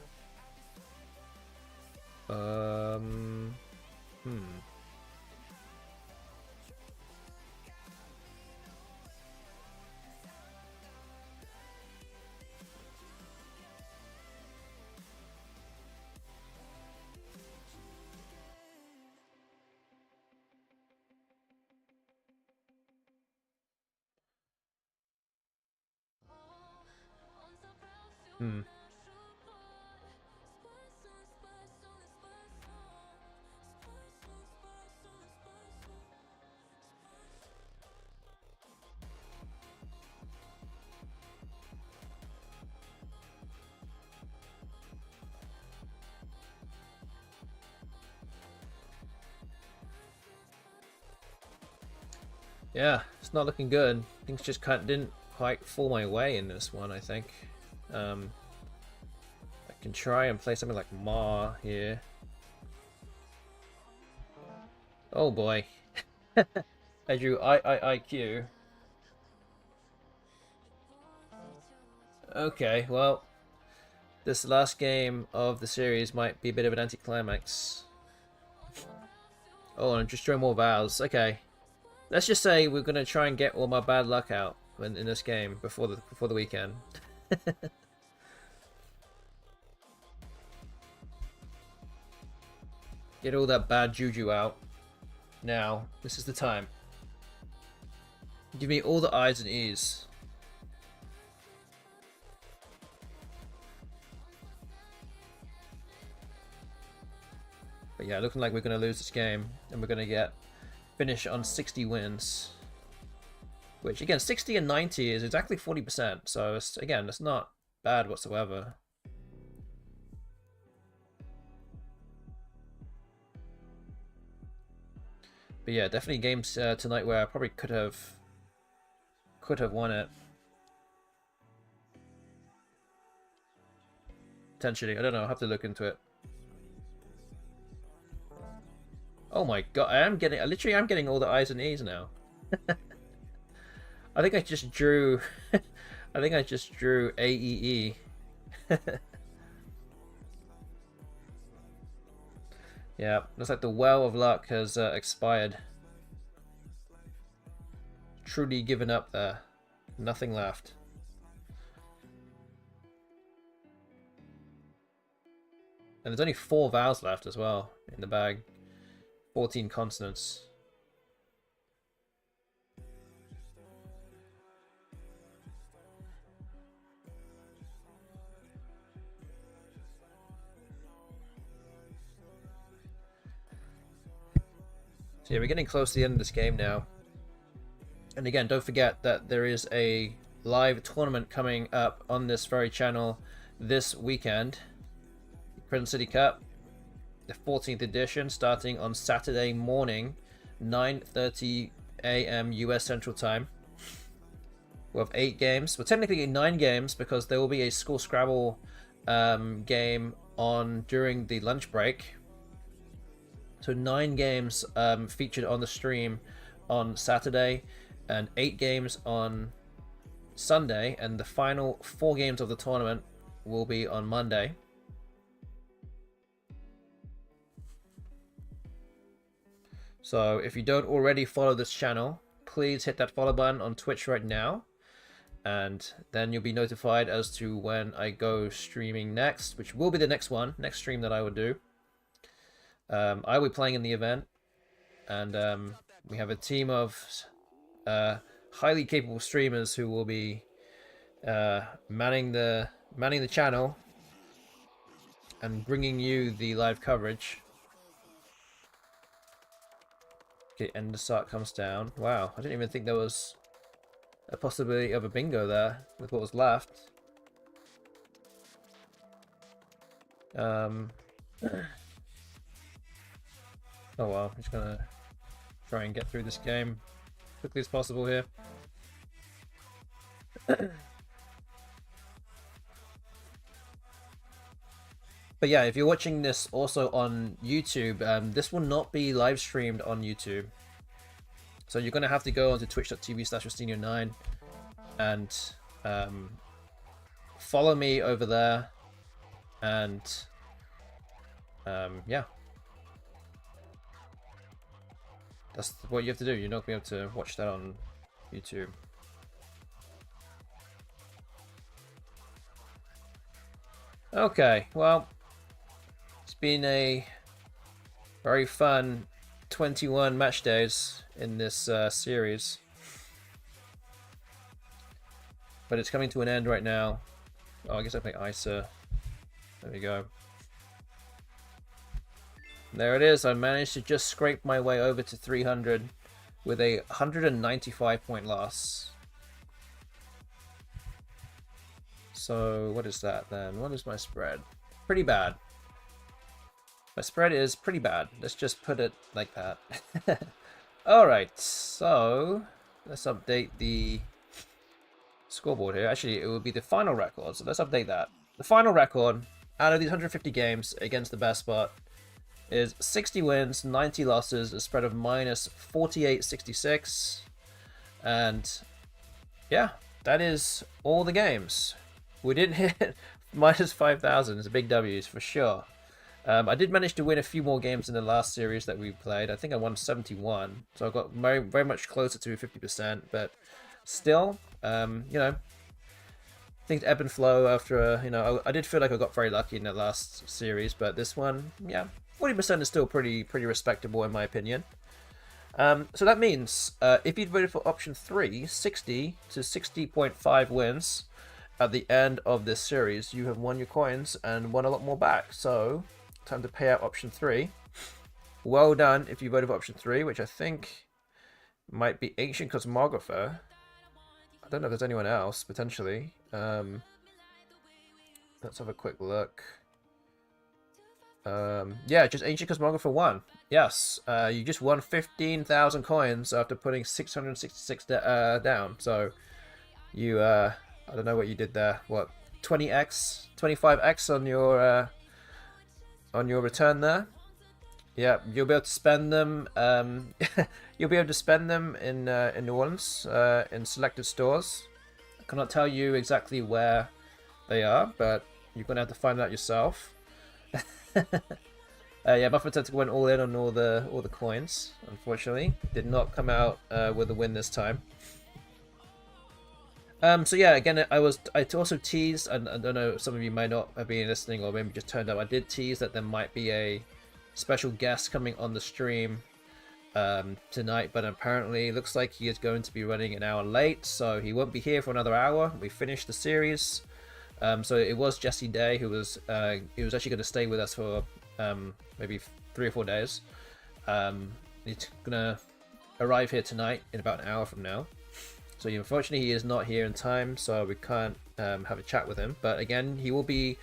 Hmm. Yeah, it's not looking good. Things just didn't quite fall my way in this one, I think. I can try and play something like Ma here. Oh boy. I drew IQ. Okay, well, this last game of the series might be a bit of an anticlimax. Oh, and I'm just drawing more vowels. Okay. Let's just say we're gonna try and get all my bad luck out in this game before the weekend. Get all that bad juju out. Now, this is the time. Give me all the I's and E's. But yeah, looking like we're gonna lose this game, and we're gonna finish on 60 wins. Which again, 60 and 90 is exactly 40%. So again, it's not bad whatsoever. But yeah, definitely games tonight where I probably could have won it. Potentially, I don't know. I'll have to look into it. Oh my god, I literally am getting all the I's and E's now. I think I just drew I think I just drew AEE. Yeah, looks like the well of luck has expired. Truly given up there. Nothing left. And there's only 4 vowels left as well in the bag. 14 consonants. So yeah, we're getting close to the end of this game now. And again, don't forget that there is a live tournament coming up on this very channel this weekend. Crescent City Cup, the 14th edition, starting on Saturday morning, 9:30 AM US Central Time. We'll have 8 games. Well, technically 9 games because there will be a school Scrabble game on during the lunch break. So 9 games featured on the stream on Saturday, and 8 games on Sunday, and the final 4 games of the tournament will be on Monday. So if you don't already follow this channel, please hit that follow button on Twitch right now, and then you'll be notified as to when I go streaming next, which will be the next stream that I would do. I will be playing in the event, and we have a team of highly capable streamers who will be manning the channel and bringing you the live coverage. Okay, and the start comes down. Wow, I didn't even think there was a possibility of a bingo there with what was left. Oh well, I'm just gonna try and get through this game as quickly as possible here. But yeah, if you're watching this also on YouTube, this will not be live streamed on YouTube. So you're gonna have to go onto twitch.tv/Rostinho9 and follow me over there, and yeah. That's what you have to do. You're not going to be able to watch that on YouTube. Okay, well, it's been a very fun 21 match days in this series. But it's coming to an end right now. Oh, I guess I play ISA. There we go. There it is. I managed to just scrape my way over to 300 with a 195 point loss. So what is that then? What is my spread? Pretty bad. My spread is pretty bad. Let's just put it like that. Alright, so let's update the scoreboard here. Actually, it will be the final record, so let's update that. The final record out of these 150 games against the BESTBOT is 60 wins, 90 losses, a spread of minus 48.66. And yeah, that is all the games. We didn't hit minus 5,000. It's a big W for sure. I did manage to win a few more games in the last series that we played. I think I won 71, so I got very much closer to 50%. But still, you know, things ebb and flow after you know, I did feel like I got very lucky in the last series, but this one, yeah, 40% is still pretty respectable in my opinion. So that means if you'd voted for option 3, 60 to 60.5 wins at the end of this series, you have won your coins and won a lot more back. So time to pay out option 3. Well done if you voted for option 3, which I think might be Ancient Cosmographer. I don't know if there's anyone else potentially. Let's have a quick look. Yeah, just Ancient Cosmographer won. Yes, you just won 15,000 coins after putting 666 down. So you, I don't know what you did there. What, 20x, 25x on your return there? Yeah, you'll be able to spend them. You'll be able to spend them in New Orleans in selected stores. I cannot tell you exactly where they are, but you're gonna have to find out yourself. Yeah, Buffett went all in on all the coins. Unfortunately, did not come out with a win this time. So yeah, again, I also teased, and I don't know, some of you might not have been listening or maybe just turned up. I did tease that there might be a special guest coming on the stream tonight, but apparently it looks like he is going to be running an hour late, so he won't be here for another hour. We finished the series. So it was Jesse Day who was actually going to stay with us for maybe 3 or 4 days. He's gonna arrive here tonight in about an hour from now. So unfortunately he is not here in time, so we can't have a chat with him. But again, he will be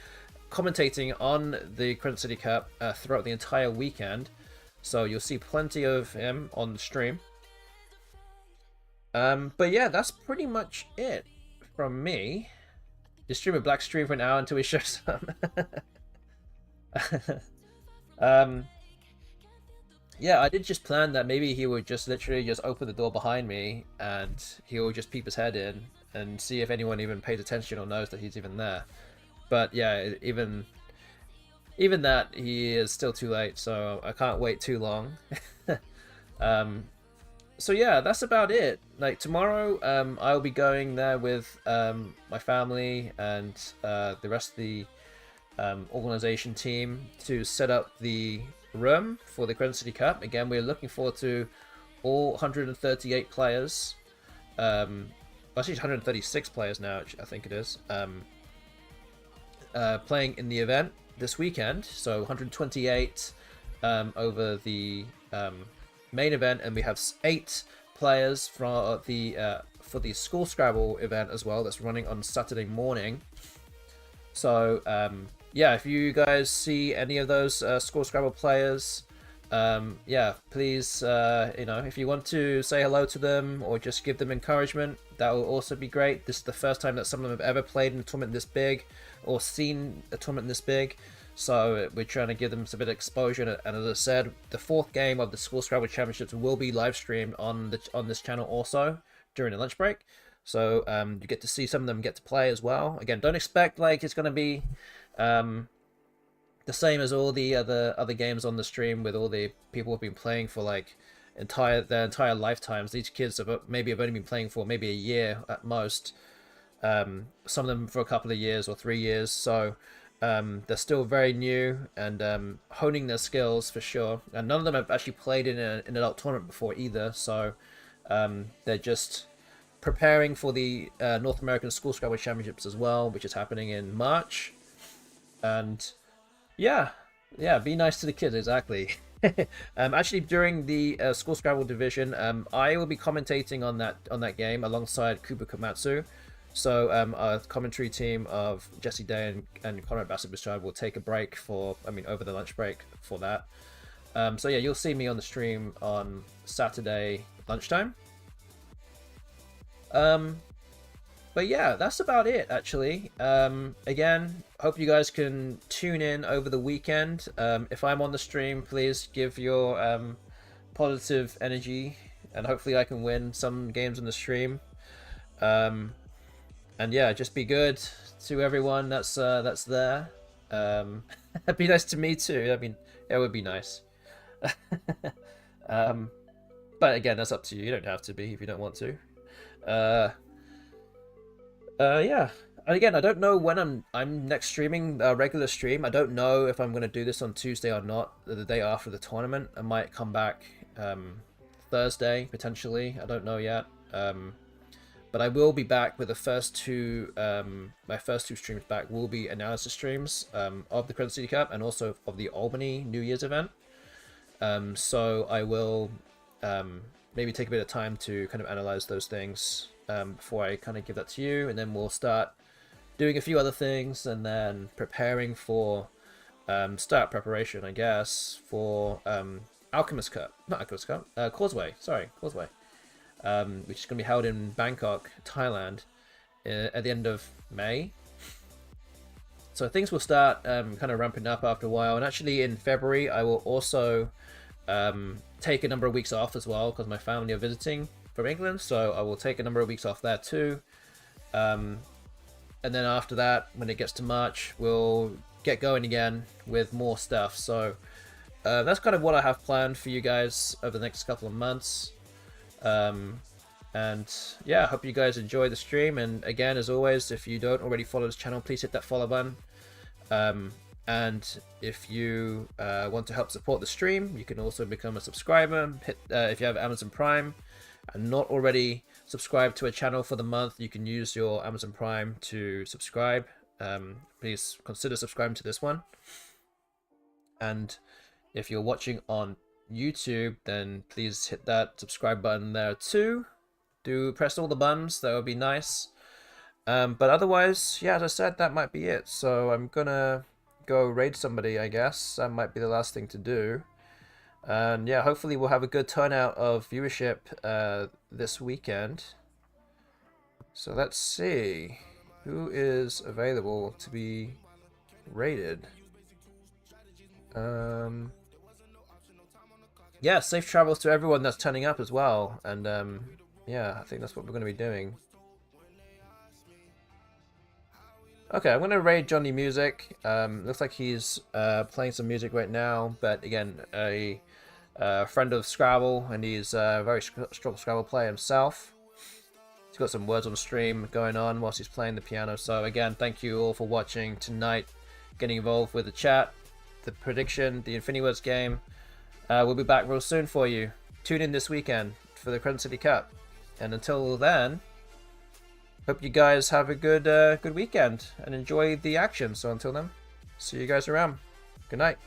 commentating on the Crescent City Cup throughout the entire weekend. So you'll see plenty of him on the stream. But yeah, that's pretty much it from me. Just stream a black stream for an hour until he shows up. Yeah, I did just plan that maybe he would just literally just open the door behind me and he will just peep his head in and see if anyone even pays attention or knows that he's even there. But yeah, even that, he is still too late, so I can't wait too long. So yeah, that's about it. Like tomorrow, I'll be going there with my family and the rest of the organization team to set up the room for the Crescent City Cup. Again, we're looking forward to all 138 players. Actually, it's 136 players now, I think it is. Playing in the event this weekend. So 128 over the main event, and we have 8 players for the School Scrabble event as well. That's running on Saturday morning. So yeah, if you guys see any of those School Scrabble players, yeah, please, you know, if you want to say hello to them or just give them encouragement, that will also be great. This is the first time that some of them have ever played in a tournament this big or seen a tournament this big. So we're trying to give them some bit of exposure, and as I said, the 4th game of the School Scrabble Championships will be live streamed on this channel also during the lunch break. So you get to see some of them get to play as well. Again, don't expect like it's going to be the same as all the other games on the stream with all the people who've been playing for like their entire lifetimes. These kids have only been playing for maybe a year at most. Some of them for a couple of years or 3 years. So they're still very new and honing their skills for sure. And none of them have actually played in an adult tournament before either. So they're just preparing for the North American School Scrabble Championships as well, which is happening in March. And yeah, be nice to the kids, exactly. Actually, during the School Scrabble division, I will be commentating on that game alongside Kuba Komatsu. So our commentary team of Jesse Day and Conrad Bassett-Bistrad will take a break over the lunch break for that. So yeah, you'll see me on the stream on Saturday lunchtime. But yeah, that's about it, actually. Again, hope you guys can tune in over the weekend. If I'm on the stream, please give your positive energy, and hopefully I can win some games on the stream. And yeah, just be good to everyone that's there. Be nice to me too. I mean, it would be nice. But again, that's up to you. You don't have to be if you don't want to. Yeah. And again, I don't know when I'm next streaming a regular stream. I don't know if I'm gonna do this on Tuesday or not. The day after the tournament, I might come back Thursday potentially. I don't know yet. But I will be back with the first two. My first two streams back will be analysis streams of the Crescent City Cup and also of the Albany New Year's event. So I will maybe take a bit of time to kind of analyze those things before I kind of give that to you, and then we'll start doing a few other things, and then preparing for start preparation, I guess, for Alchemist Cup, not Alchemist Cup, Causeway, which is going to be held in Bangkok, Thailand, at the end of May. So things will start kind of ramping up after a while, and actually in February I will also take a number of weeks off as well, because my family are visiting from England, so I will take a number of weeks off there too. And then after that, when it gets to March, we'll get going again with more stuff. So that's kind of what I have planned for you guys over the next couple of months. And yeah, I hope you guys enjoy the stream. And again, as always, if you don't already follow this channel, please hit that follow button. And if you want to help support the stream, you can also become a subscriber. If you have Amazon Prime and not already subscribed to a channel for the month, you can use your Amazon Prime to subscribe. Please consider subscribing to this one. And if you're watching on YouTube, then please hit that subscribe button there too. Do press all the buttons, that would be nice. But otherwise, yeah, as I said, that might be it. So I'm gonna go raid somebody, I guess. That might be the last thing to do. And yeah, hopefully we'll have a good turnout of viewership this weekend. So let's see who is available to be raided. Yeah, safe travels to everyone that's turning up as well. And yeah, I think that's what we're going to be doing. Okay, I'm going to raid Johnny Music. Looks like he's playing some music right now. But again, a friend of Scrabble, and he's a very strong Scrabble player himself. He's got some words on stream going on whilst he's playing the piano. So again, thank you all for watching tonight, getting involved with the chat, the prediction, the Infinity Words game. We'll be back real soon for you. Tune in this weekend for the Crescent City Cup. And until then, hope you guys have a good weekend and enjoy the action. So until then, see you guys around. Good night.